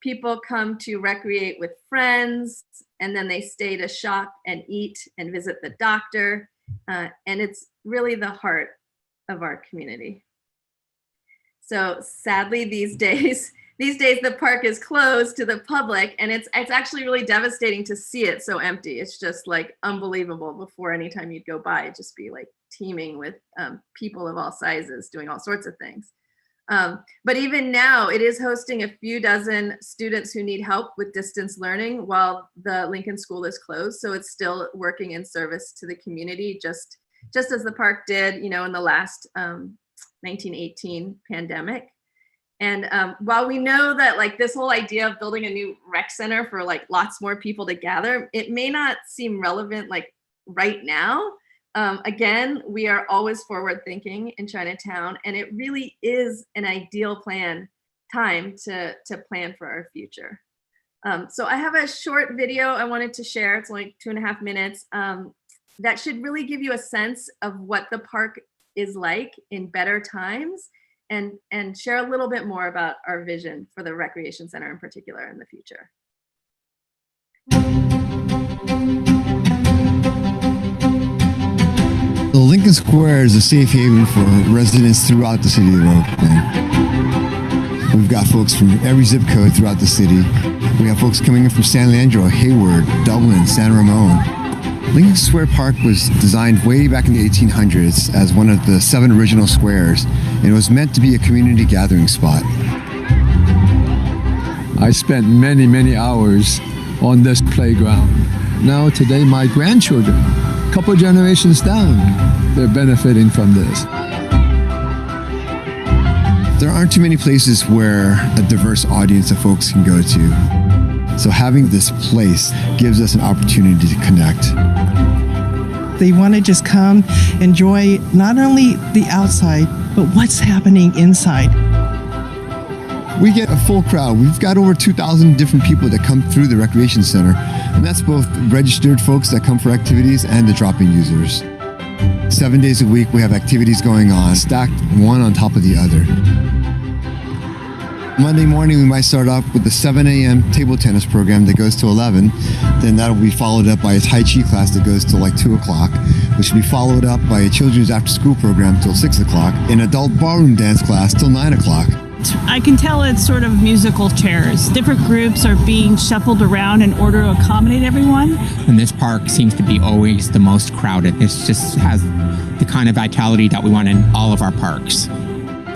People come to recreate with friends, and then they stay to shop and eat and visit the doctor. And it's really the heart of our community. So sadly, these days the park is closed to the public, and it's actually really devastating to see it so empty. It's just like unbelievable. Before, anytime you'd go by, it'd just be like teeming with people of all sizes doing all sorts of things. But even now, it is hosting a few dozen students who need help with distance learning while the Lincoln School is closed. So it's still working in service to the community, just as the park did, in the last 1918 pandemic. And while we know that like this whole idea of building a new rec center for like lots more people to gather, it may not seem relevant like right now. Again, we are always forward thinking in Chinatown, and it really is an ideal time to plan for our future. So I have a short video I wanted to share. It's only 2.5 minutes. That should really give you a sense of what the park is like in better times, and share a little bit more about our vision for the recreation center in particular in the future. The Lincoln Square is a safe haven for residents throughout the city of Oakland. We've got folks from every zip code throughout the city. We have folks coming in from San Leandro, Hayward, Dublin, San Ramon. Lincoln Square Park was designed way back in the 1800s as one of the 7 original squares, and it was meant to be a community gathering spot. I spent many, many hours on this playground. Now today, my grandchildren, a couple generations down, they're benefiting from this. There aren't too many places where a diverse audience of folks can go to. So having this place gives us an opportunity to connect. They want to just come, enjoy not only the outside, but what's happening inside. We get a full crowd. We've got over 2,000 different people that come through the recreation center, and that's both registered folks that come for activities and the drop-in users. 7 days a week, we have activities going on, stacked one on top of the other. Monday morning, we might start off with the 7 a.m. table tennis program that goes to 11. Then that'll be followed up by a Tai Chi class that goes to like 2 o'clock, which will be followed up by a children's after-school program till 6 o'clock, an adult ballroom dance class till 9 o'clock. I can tell it's sort of musical chairs. Different groups are being shuffled around in order to accommodate everyone. And this park seems to be always the most crowded. It just has the kind of vitality that we want in all of our parks.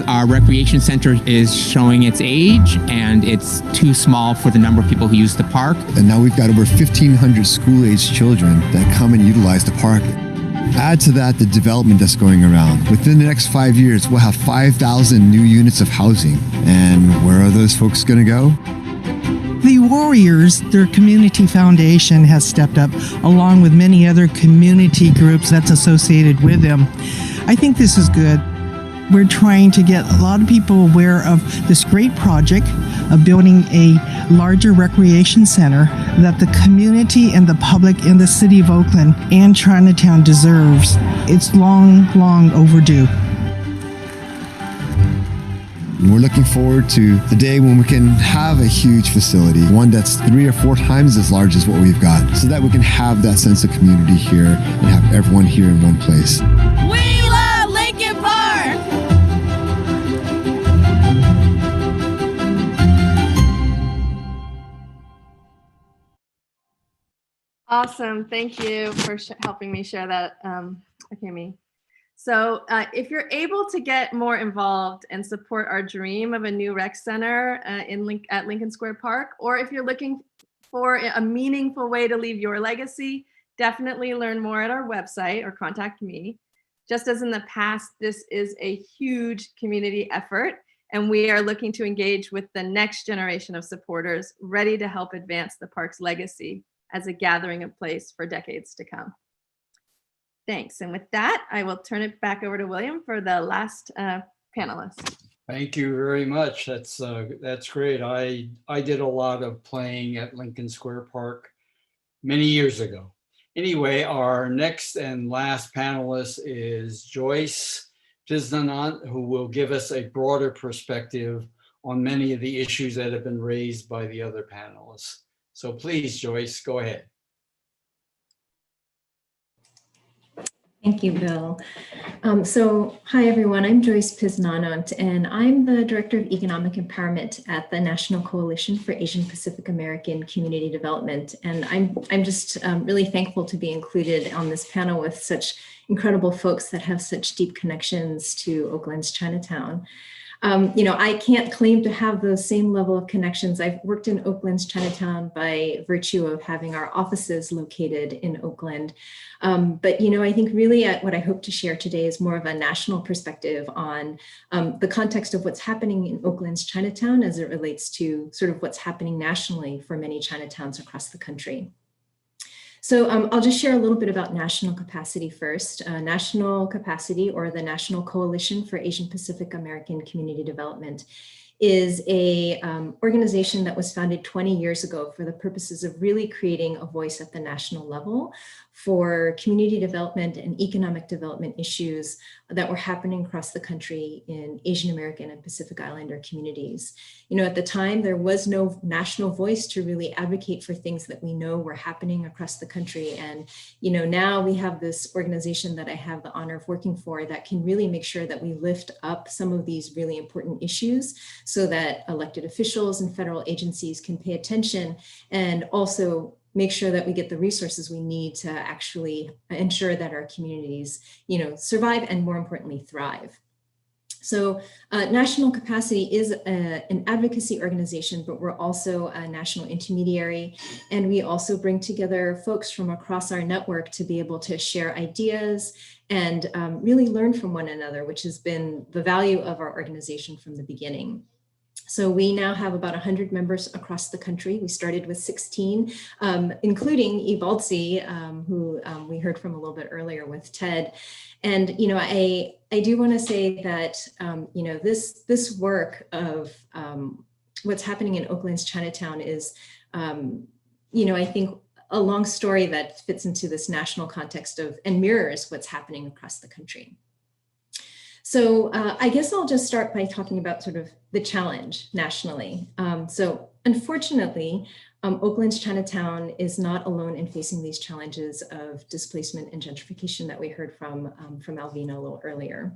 Our recreation center is showing its age, and it's too small for the number of people who use the park. And now we've got over 1,500 school-aged children that come and utilize the park. Add to that the development that's going around. Within the next 5 years, we'll have 5,000 new units of housing. And where are those folks going to go? The Warriors, their community foundation, has stepped up along with many other community groups that's associated with them. I think this is good. We're trying to get a lot of people aware of this great project of building a larger recreation center that the community and the public in the city of Oakland and Chinatown deserves. It's long, long overdue. We're looking forward to the day when we can have a huge facility, one that's 3 or 4 times as large as what we've got, so that we can have that sense of community here and have everyone here in one place. We love Lincoln Park! Awesome. Thank you for helping me share that, Akemi. So if you're able to get more involved and support our dream of a new rec center at Lincoln Square Park, or if you're looking for a meaningful way to leave your legacy, definitely learn more at our website or contact me. Just as in the past, this is a huge community effort, and we are looking to engage with the next generation of supporters ready to help advance the park's legacy as a gathering of place for decades to come. Thanks. And with that, I will turn it back over to William for the last panelist. Thank you very much. That's great. I did a lot of playing at Lincoln Square Park many years ago. Anyway, our next and last panelist is Joyce Piznanant, who will give us a broader perspective on many of the issues that have been raised by the other panelists. So please, Joyce, go ahead. Thank you, Bill. Hi, everyone. I'm Joyce Piznanant, and I'm the Director of Economic Empowerment at the National Coalition for Asian Pacific American Community Development. And I'm just really thankful to be included on this panel with such incredible folks that have such deep connections to Oakland's Chinatown. I can't claim to have those same level of connections. I've worked in Oakland's Chinatown by virtue of having our offices located in Oakland. But I think really what I hope to share today is more of a national perspective on the context of what's happening in Oakland's Chinatown as it relates to sort of what's happening nationally for many Chinatowns across the country. So I'll just share a little bit about national capacity first. National Capacity, or the National Coalition for Asian Pacific American Community Development, is a organization that was founded 20 years ago for the purposes of really creating a voice at the national level for community development and economic development issues that were happening across the country in Asian American and Pacific Islander communities. At the time, there was no national voice to really advocate for things that we know were happening across the country. And, now we have this organization that I have the honor of working for that can really make sure that we lift up some of these really important issues so that elected officials and federal agencies can pay attention and also make sure that we get the resources we need to actually ensure that our communities, survive and, more importantly, thrive. So National Capacity is an advocacy organization, but we're also a national intermediary. And we also bring together folks from across our network to be able to share ideas and really learn from one another, which has been the value of our organization from the beginning. So we now have about 100 members across the country. We started with 16, including Ibaltsi, who we heard from a little bit earlier with Ted. And, you know, I do want to say that, you know, this work of what's happening in Oakland's Chinatown is, you know, I think a long story that fits into this national context of and mirrors what's happening across the country. So I guess I'll just start by talking about sort of the challenge nationally. So unfortunately, Oakland's Chinatown is not alone in facing these challenges of displacement and gentrification that we heard from Alvina a little earlier.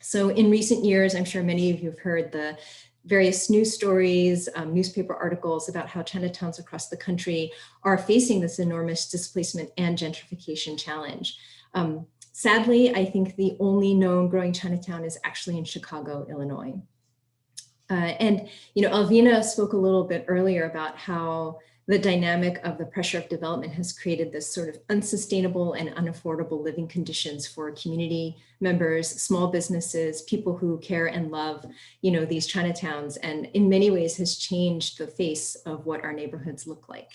So in recent years, I'm sure many of you have heard the various news stories, newspaper articles about how Chinatowns across the country are facing this enormous displacement and gentrification challenge. Sadly, I think the only known growing Chinatown is actually in Chicago, Illinois. And, you know, Alvina spoke a little bit earlier about how the dynamic of the pressure of development has created this sort of unsustainable and unaffordable living conditions for community members, small businesses, people who care and love, you know, these Chinatowns, and in many ways has changed the face of what our neighborhoods look like.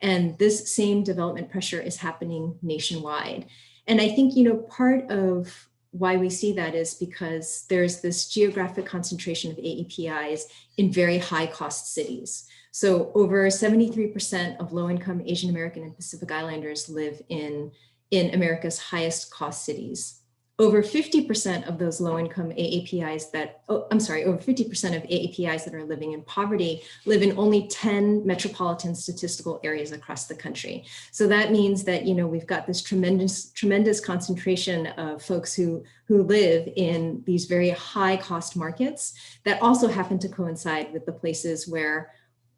And this same development pressure is happening nationwide. And I think, you know, part of why we see that is because there's this geographic concentration of AEPIs in very high cost cities. So over 73% of low-income Asian American and Pacific Islanders live in America's highest cost cities. Over 50% of those low-income AAPIs that, over 50% of AAPIs that are living in poverty live in only 10 metropolitan statistical areas across the country. So that means that, you know, we've got this tremendous concentration of folks who live in these very high cost markets that also happen to coincide with the places where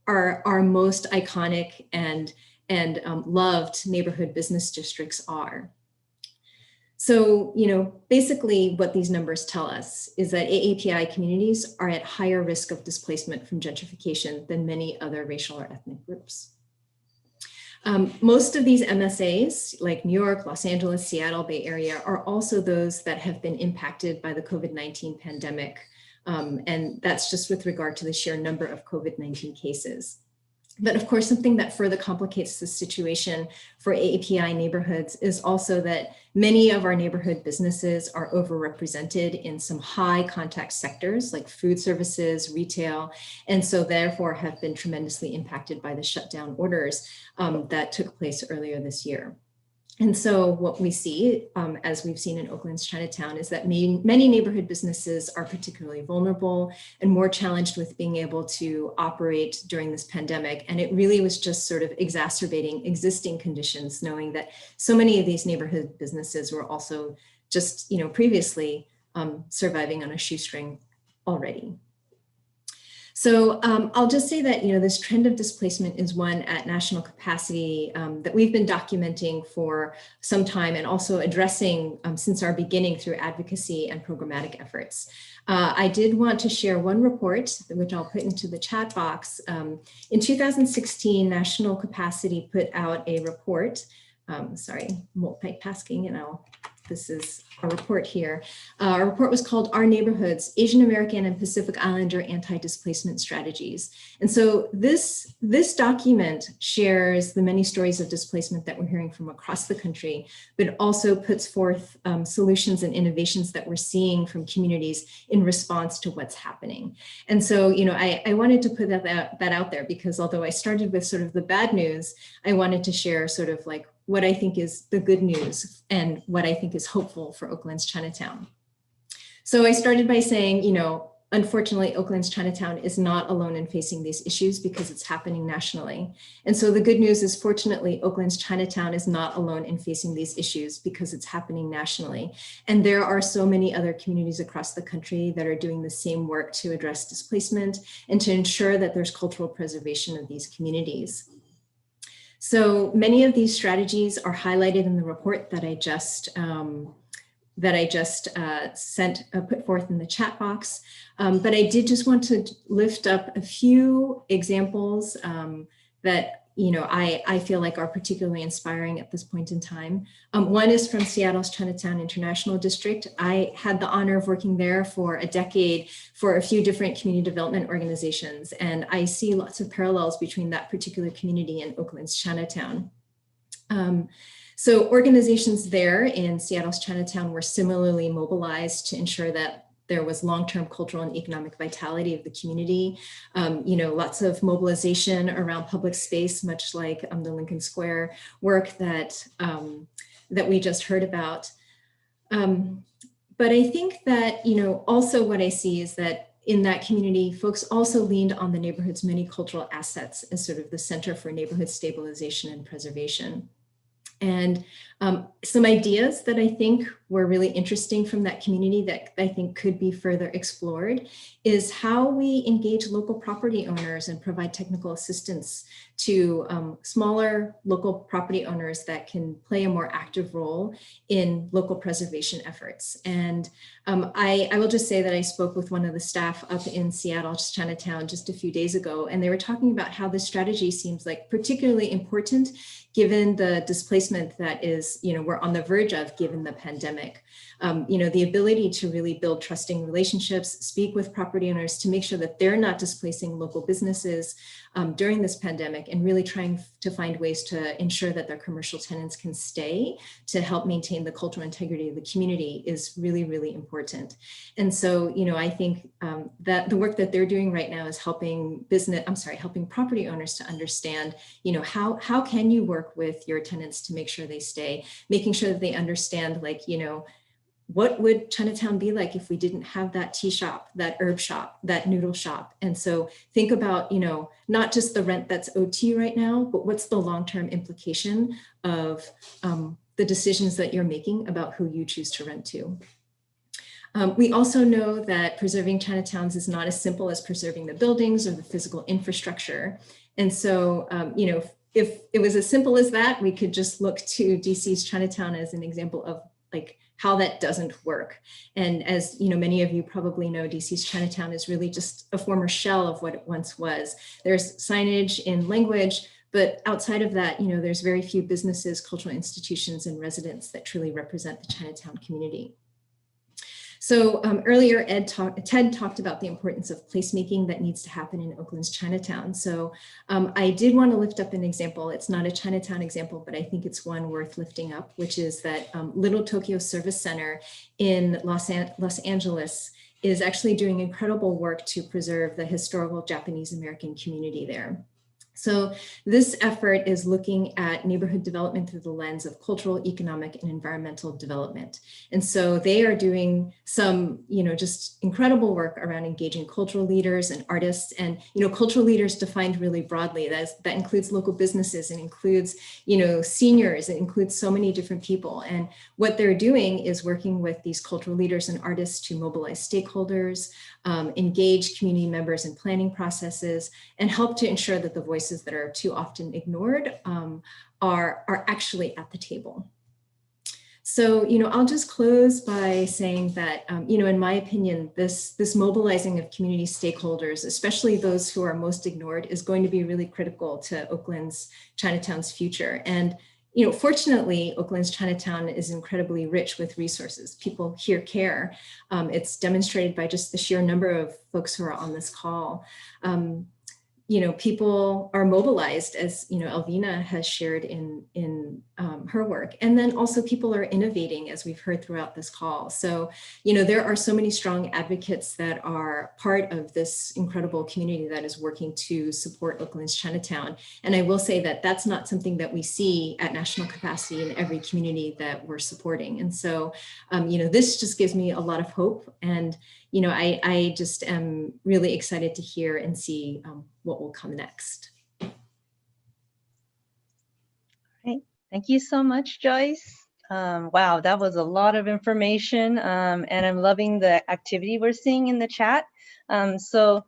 our most iconic and loved neighborhood business districts are. So, you know, basically what these numbers tell us is that AAPI communities are at higher risk of displacement from gentrification than many other racial or ethnic groups. Most of these MSAs, like New York, Los Angeles, Seattle, Bay Area, are also those that have been impacted by the COVID-19 pandemic. And that's just with regard to the sheer number of COVID-19 cases. But of course, something that further complicates the situation for AAPI neighborhoods is also that many of our neighborhood businesses are overrepresented in some high contact sectors like food services, retail, and so therefore have been tremendously impacted by the shutdown orders that took place earlier this year. And so what we see, as we've seen in Oakland's Chinatown, is that many neighborhood businesses are particularly vulnerable and more challenged with being able to operate during this pandemic. And it really was just sort of exacerbating existing conditions, knowing that so many of these neighborhood businesses were also just, you know, previously surviving on a shoestring already. So I'll just say that, you know, this trend of displacement is one at national capacity that we've been documenting for some time and also addressing since our beginning through advocacy and programmatic efforts. I did want to share one report, which I'll put into the chat box. In 2016, National Capacity put out a report. Multitasking, and this is our report here. Our report was called Our Neighborhoods, Asian American and Pacific Islander Anti-Displacement Strategies. And so this document shares the many stories of displacement that we're hearing from across the country, but also puts forth solutions and innovations that we're seeing from communities in response to what's happening. And so, you know, I wanted to put that out there because although I started with sort of the bad news, I wanted to share sort of like what I think is the good news and what I think is hopeful for Oakland's Chinatown. So I started by saying, you know, unfortunately, Oakland's Chinatown is not alone in facing these issues because it's happening nationally. And so the good news is, fortunately, Oakland's Chinatown is not alone in facing these issues because it's happening nationally. And there are so many other communities across the country that are doing the same work to address displacement and to ensure that there's cultural preservation of these communities. So many of these strategies are highlighted in the report that I just put forth in the chat box. But I did just want to lift up a few examples that I feel like are particularly inspiring at this point in time. One is from Seattle's Chinatown International District. I had the honor of working there for a decade for a few different community development organizations, and I see lots of parallels between that particular community and Oakland's Chinatown. So organizations there in Seattle's Chinatown were similarly mobilized to ensure that there was long-term cultural and economic vitality of the community. Lots of mobilization around public space, much like the Lincoln Square work that we just heard about. But I think that, also what I see is that in that community, folks also leaned on the neighborhood's many cultural assets as sort of the center for neighborhood stabilization and preservation. And some ideas that I think were really interesting from that community that I think could be further explored is how we engage local property owners and provide technical assistance to smaller local property owners that can play a more active role in local preservation efforts. And I will just say that I spoke with one of the staff up in Seattle's Chinatown just a few days ago, and they were talking about how this strategy seems like particularly important given the displacement that is, we're on the verge of given the pandemic. The ability to really build trusting relationships, speak with property owners to make sure that they're not displacing local businesses during this pandemic, and really trying to find ways to ensure that their commercial tenants can stay to help maintain the cultural integrity of the community is really, really important. And so, I think that the work that they're doing right now is helping property owners to understand, how can you work with your tenants to make sure they stay, making sure that they understand, what would Chinatown be like if we didn't have that tea shop, that herb shop, that noodle shop? And so think about, not just the rent that's OT right now, but what's the long-term implication of the decisions that you're making about who you choose to rent to. We also know that preserving Chinatowns is not as simple as preserving the buildings or the physical infrastructure. And so, if it was as simple as that, we could just look to DC's Chinatown as an example of how that doesn't work. And as many of you probably know, DC's Chinatown is really just a former shell of what it once was. There's signage in language, but outside of that, there's very few businesses, cultural institutions, and residents that truly represent the Chinatown community. So earlier, Ted talked about the importance of placemaking that needs to happen in Oakland's Chinatown. So I did want to lift up an example. It's not a Chinatown example, but I think it's one worth lifting up, which is that Little Tokyo Service Center in Los Angeles is actually doing incredible work to preserve the historical Japanese American community there. So this effort is looking at neighborhood development through the lens of cultural, economic, and environmental development. And so they are doing some, just incredible work around engaging cultural leaders and artists, and, cultural leaders defined really broadly. That includes local businesses, and includes, seniors, it includes so many different people. And what they're doing is working with these cultural leaders and artists to mobilize stakeholders, engage community members in planning processes, and help to ensure that the voices that are too often ignored are actually at the table. So, I'll just close by saying that, in my opinion, this mobilizing of community stakeholders, especially those who are most ignored, is going to be really critical to Oakland's Chinatown's future. And fortunately, Oakland's Chinatown is incredibly rich with resources. People here care. It's demonstrated by just the sheer number of folks who are on this call. People are mobilized, as Elvina has shared in her work, and then also people are innovating, as we've heard throughout this call. So, there are so many strong advocates that are part of this incredible community that is working to support Oakland's Chinatown. And I will say that that's not something that we see at national capacity in every community that we're supporting. And so, this just gives me a lot of hope. And I just am really excited to hear and see what will come next. Great. Thank you so much, Joyce. Wow, that was a lot of information, and I'm loving the activity we're seeing in the chat. So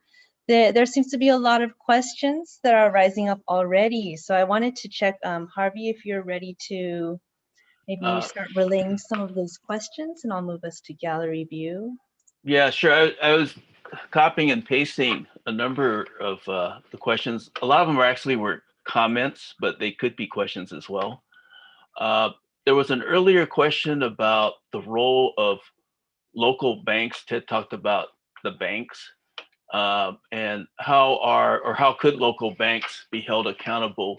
there seems to be a lot of questions that are rising up already. So I wanted to check, Harvey, if you're ready to maybe start relaying some of those questions, and I'll move us to gallery view. Yeah, sure. I was copying and pasting a number of the questions. A lot of them were comments, but they could be questions as well. There was an earlier question about the role of local banks. Ted talked about the banks and how could local banks be held accountable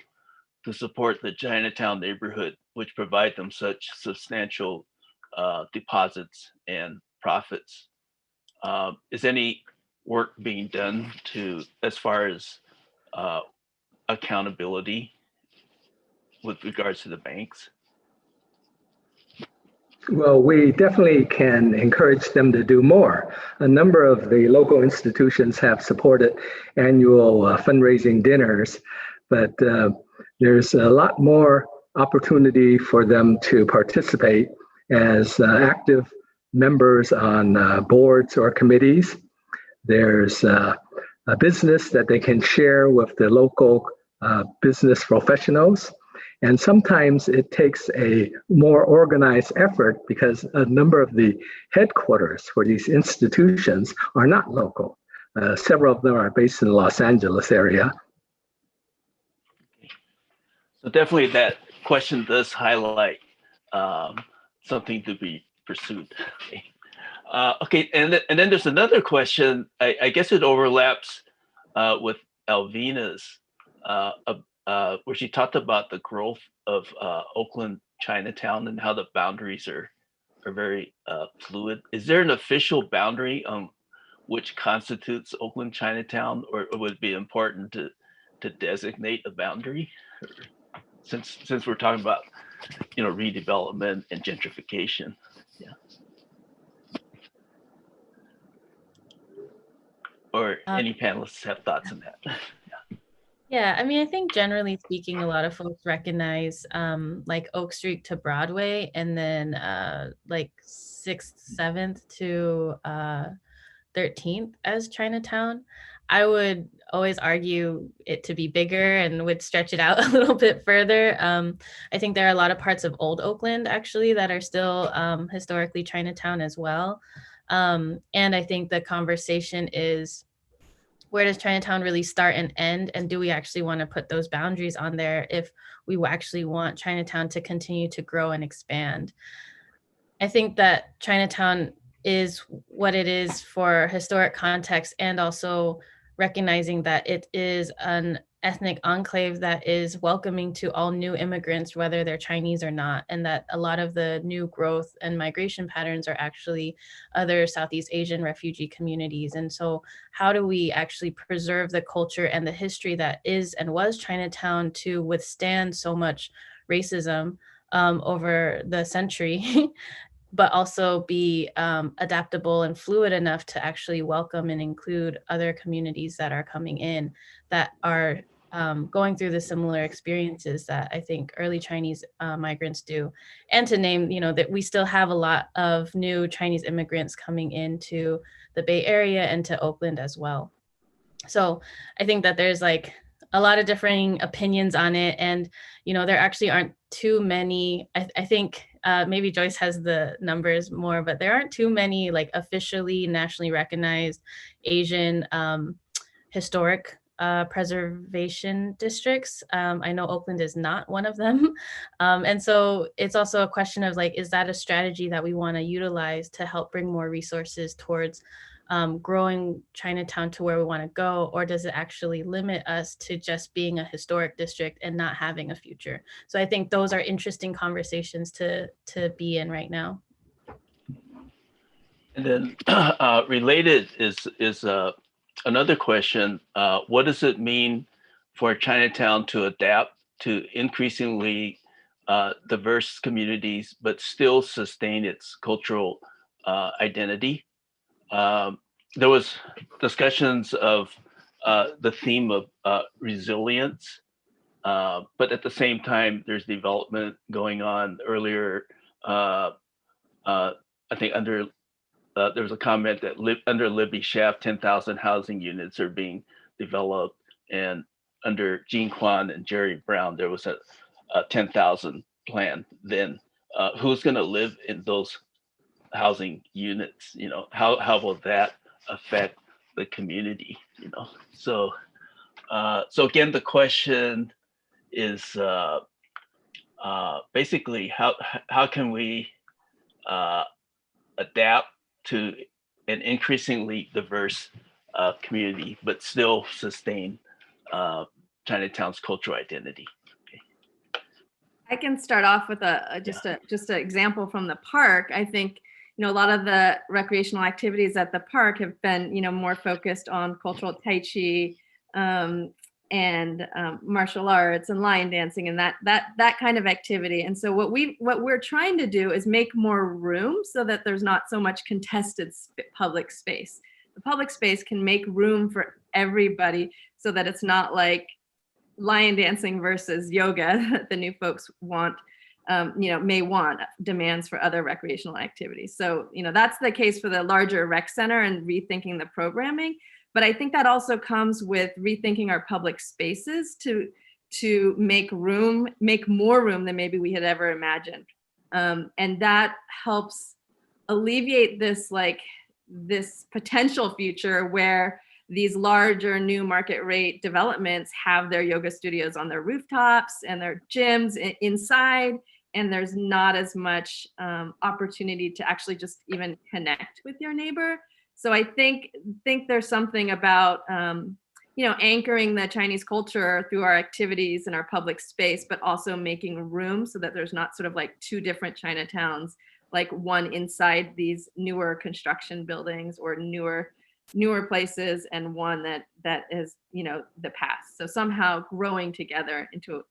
to support the Chinatown neighborhood, which provide them such substantial deposits and profits. Is any work being done as far as accountability with regards to the banks? Well, we definitely can encourage them to do more. A number of the local institutions have supported annual fundraising dinners, but there's a lot more opportunity for them to participate as active members on boards or committees. There's a business that they can share with the local business professionals. And sometimes it takes a more organized effort because a number of the headquarters for these institutions are not local. Several of them are based in the Los Angeles area. So definitely that question does highlight something to be pursued. Okay, and then there's another question. I guess it overlaps with Alvina's, where she talked about the growth of Oakland Chinatown and how the boundaries are very fluid. Is there an official boundary on which constitutes Oakland Chinatown, or would it be important to designate a boundary? Since we're talking about redevelopment and gentrification. Yeah. Or any panelists have thoughts on that? Yeah, I mean, I think generally speaking, a lot of folks recognize like Oak Street to Broadway, and then like 6th, 7th to 13th as Chinatown. I would always argue it to be bigger and would stretch it out a little bit further. I think there are a lot of parts of Old Oakland actually that are still historically Chinatown as well. And I think the conversation is, where does Chinatown really start and end? And do we actually want to put those boundaries on there if we actually want Chinatown to continue to grow and expand? I think that Chinatown is what it is for historic context, and also recognizing that it is an ethnic enclave that is welcoming to all new immigrants, whether they're Chinese or not, and that a lot of the new growth and migration patterns are actually other Southeast Asian refugee communities. And so how do we actually preserve the culture and the history that is and was Chinatown to withstand so much racism over the century, but also be adaptable and fluid enough to actually welcome and include other communities that are coming in that are going through the similar experiences that I think early Chinese migrants do. And to name, that we still have a lot of new Chinese immigrants coming into the Bay Area and to Oakland as well. So I think that there's like a lot of differing opinions on it. And, there actually aren't too many, I think maybe Joyce has the numbers more, but there aren't too many like officially nationally recognized Asian historic preservation districts. I know Oakland is not one of them. And so it's also a question of like, is that a strategy that we want to utilize to help bring more resources towards growing Chinatown to where we want to go, or does it actually limit us to just being a historic district and not having a future? So I think those are interesting conversations to be in right now. And then related is another question. What does it mean for Chinatown to adapt to increasingly diverse communities, but still sustain its cultural identity? There was discussions of the theme of resilience, but at the same time, there's development going on earlier. I think there was a comment that under Libby Schaaf, 10,000 housing units are being developed, and under Gene Kwan and Jerry Brown, there was a 10,000 plan then. Who's going to live in those housing units? How will that affect the community? So again, the question is basically how can we adapt to an increasingly diverse community, but still sustain Chinatown's cultural identity. I can start off with just an example from the park. I think a lot of the recreational activities at the park have been more focused on cultural Tai Chi and martial arts and lion dancing and that kind of activity. And so what we're trying to do is make more room so that there's not so much contested public space. The public space can make room for everybody so that it's not like lion dancing versus yoga that the new folks want, may want demands for other recreational activities. So, that's the case for the larger rec center and rethinking the programming. But I think that also comes with rethinking our public spaces to make more room than maybe we had ever imagined. And that helps alleviate this potential future where these larger new market rate developments have their yoga studios on their rooftops and their gyms inside, and there's not as much opportunity to actually just even connect with your neighbor. So I think there's something about anchoring the Chinese culture through our activities in our public space, but also making room so that there's not sort of like two different Chinatowns, like one inside these newer construction buildings or newer places and one that is the past. So somehow growing together into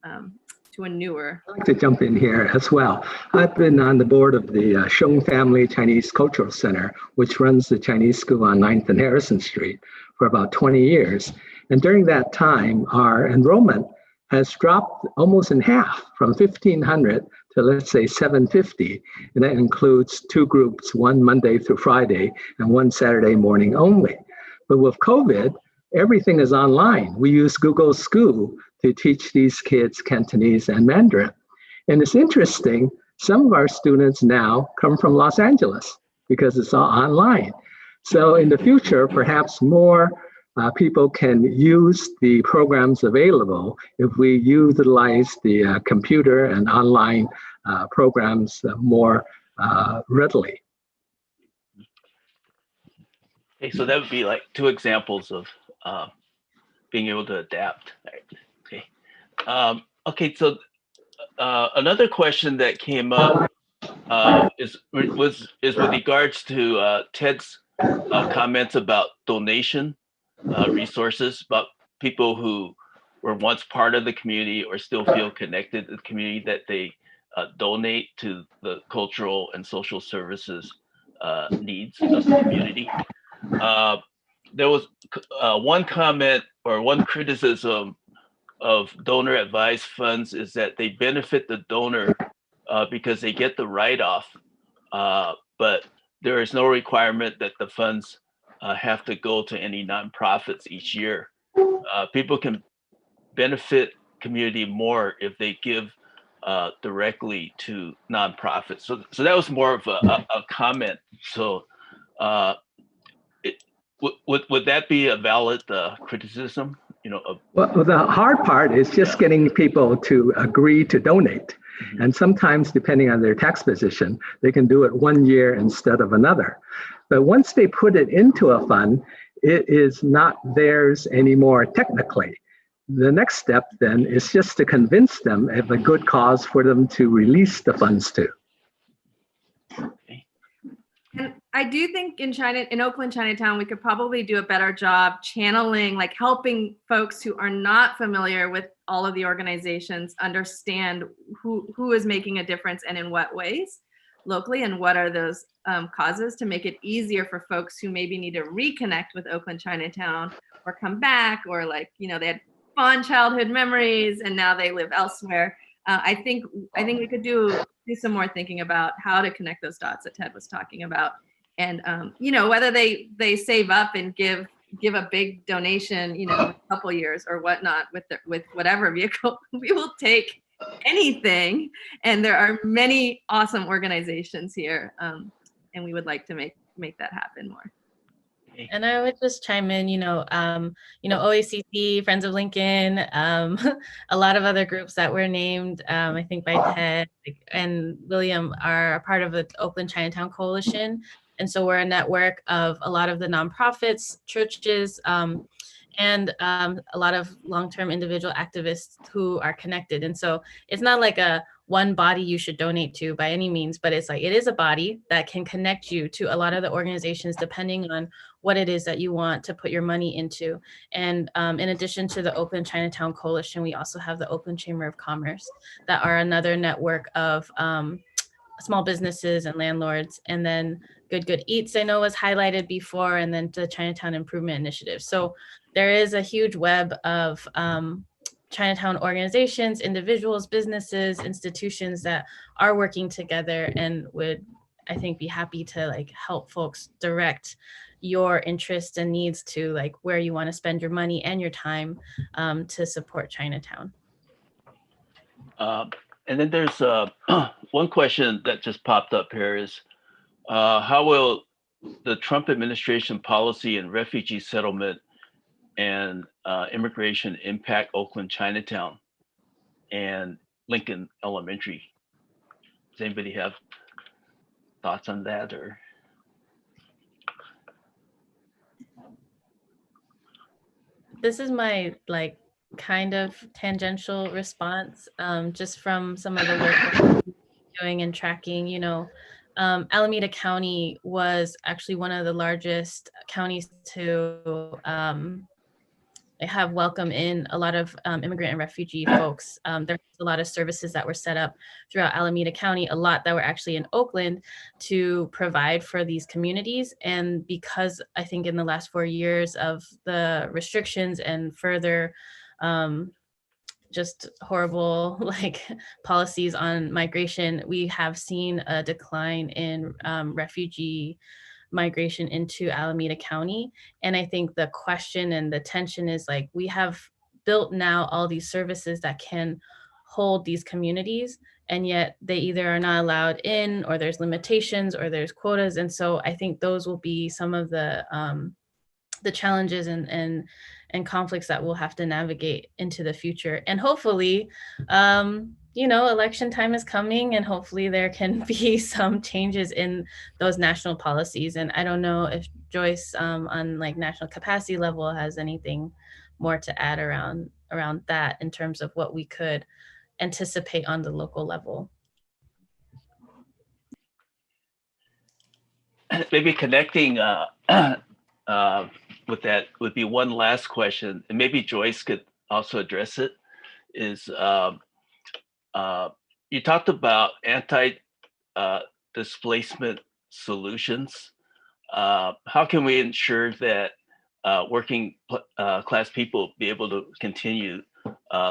to a newer. I'd like to jump in here as well. I've been on the board of the Sheng Family Chinese Cultural Center, which runs the Chinese school on 9th and Harrison Street for about 20 years. And during that time, our enrollment has dropped almost in half, from 1,500 to, let's say, 750. And that includes two groups, one Monday through Friday and one Saturday morning only. But with COVID, everything is online. We use Google School to teach these kids Cantonese and Mandarin. And it's interesting, some of our students now come from Los Angeles because it's all online. So in the future, perhaps more people can use the programs available if we utilize the computer and online programs more readily. Okay, so that would be like two examples of being able to adapt. Okay. Okay, so another question that came up is with regards to Ted's comments about donation resources, about people who were once part of the community or still feel connected to the community, that they donate to the cultural and social services needs of the community. There was one comment or one criticism of donor advised funds is that they benefit the donor because they get the write-off, but there is no requirement that the funds have to go to any nonprofits each year. People can benefit community more if they give directly to nonprofits. So that was more of a comment. So would that be a valid criticism? Well, the hard part is just getting people to agree to donate. And sometimes, depending on their tax position, they can do it one year instead of another. But once they put it into a fund, it is not theirs anymore technically. The next step then is just to convince them of a good cause for them to release the funds to. And I do think in Oakland Chinatown, we could probably do a better job channeling, like helping folks who are not familiar with all of the organizations understand who is making a difference and in what ways locally, and what are those causes, to make it easier for folks who maybe need to reconnect with Oakland Chinatown or come back, or they had fond childhood memories and now they live elsewhere. I think we could do some more thinking about how to connect those dots that Ted was talking about, and whether they save up and give a big donation, a couple years or whatnot with whatever vehicle. We will take anything, and there are many awesome organizations here, and we would like to make that happen more. And I would just chime in, OACC, Friends of Lincoln, a lot of other groups that were named, I think by Ted and William, are a part of the Oakland Chinatown Coalition. And so we're a network of a lot of the nonprofits, churches, and a lot of long-term individual activists who are connected. And so it's not like a one body you should donate to by any means, but it's like, it is a body that can connect you to a lot of the organizations depending on what it is that you want to put your money into. And in addition to the Oakland Chinatown Coalition, we also have the Oakland Chamber of Commerce that are another network of small businesses and landlords. And then Good Eats, I know, was highlighted before, and then the Chinatown Improvement Initiative. So there is a huge web of Chinatown organizations, individuals, businesses, institutions that are working together and would, I think, be happy to like help folks direct your interests and needs to like where you want to spend your money and your time to support Chinatown. And then there's one question that just popped up here is, how will the Trump administration policy and refugee settlement and immigration impact Oakland Chinatown and Lincoln Elementary? Does anybody have thoughts on that? Or this is my like kind of tangential response, just from some of the work that we're doing and tracking. Alameda County was actually one of the largest counties to have welcome in a lot of immigrant and refugee folks. There's a lot of services that were set up throughout Alameda County, a lot that were actually in Oakland to provide for these communities. And because I think in the last 4 years of the restrictions and further just horrible like policies on migration, we have seen a decline in refugee migration into Alameda County. And I think the question and the tension is like, we have built now all these services that can hold these communities, and yet they either are not allowed in, or there's limitations, or there's quotas. And so I think those will be some of the challenges and conflicts that we'll have to navigate into the future. And hopefully, election time is coming, and hopefully there can be some changes in those national policies. And I don't know if Joyce on like national capacity level has anything more to add around that in terms of what we could anticipate on the local level. Maybe connecting with that would be one last question, and maybe Joyce could also address it, is you talked about anti-displacement solutions. How can we ensure that working class people be able to continue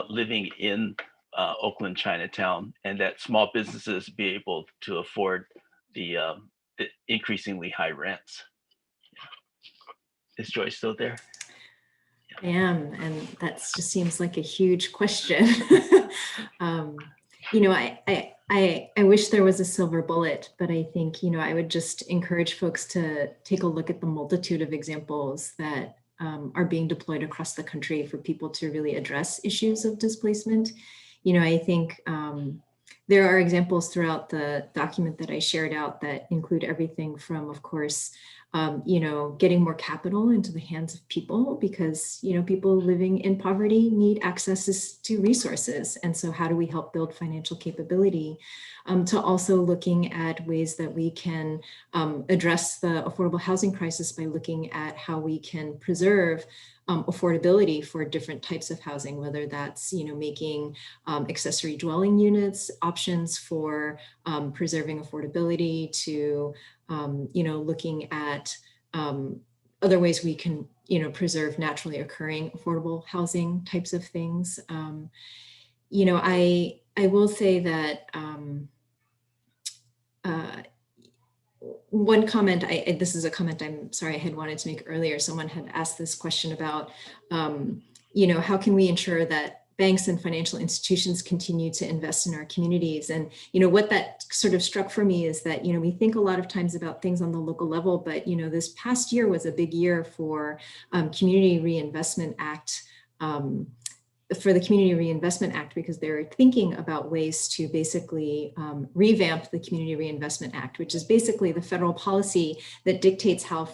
living in Oakland Chinatown, and that small businesses be able to afford the increasingly high rents? Is Joyce still there? I am, and that just seems like a huge question. I wish there was a silver bullet, but I think, I would just encourage folks to take a look at the multitude of examples that are being deployed across the country for people to really address issues of displacement. I think there are examples throughout the document that I shared out that include everything from, of course, getting more capital into the hands of people, because, people living in poverty need access to resources. And so how do we help build financial capability, to also looking at ways that we can address the affordable housing crisis by looking at how we can preserve affordability for different types of housing, whether that's, making accessory dwelling units options for preserving affordability, to, looking at other ways we can, preserve naturally occurring affordable housing types of things. I will say that one comment, this is a comment I'm sorry I had wanted to make earlier. Someone had asked this question about, how can we ensure that banks and financial institutions continue to invest in our communities. And, what that sort of struck for me is that, we think a lot of times about things on the local level, but, this past year was a big year for Community Reinvestment Act, for the Community Reinvestment Act, because they're thinking about ways to basically revamp the Community Reinvestment Act, which is basically the federal policy that dictates how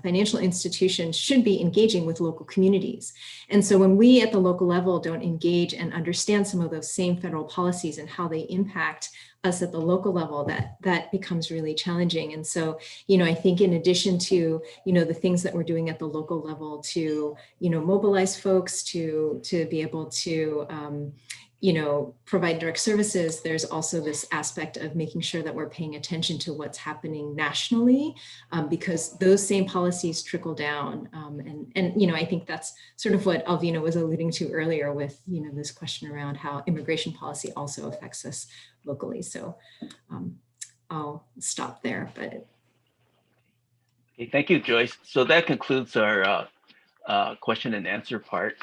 financial institutions should be engaging with local communities. And so when we at the local level don't engage and understand some of those same federal policies and how they impact us at the local level, that becomes really challenging. And so, I think in addition to, the things that we're doing at the local level to, mobilize folks to be able to, provide direct services, there's also this aspect of making sure that we're paying attention to what's happening nationally, because those same policies trickle down. And I think that's sort of what Alvina was alluding to earlier with, this question around how immigration policy also affects us locally. So I'll stop there, but. Okay, thank you, Joyce. So that concludes our question and answer part.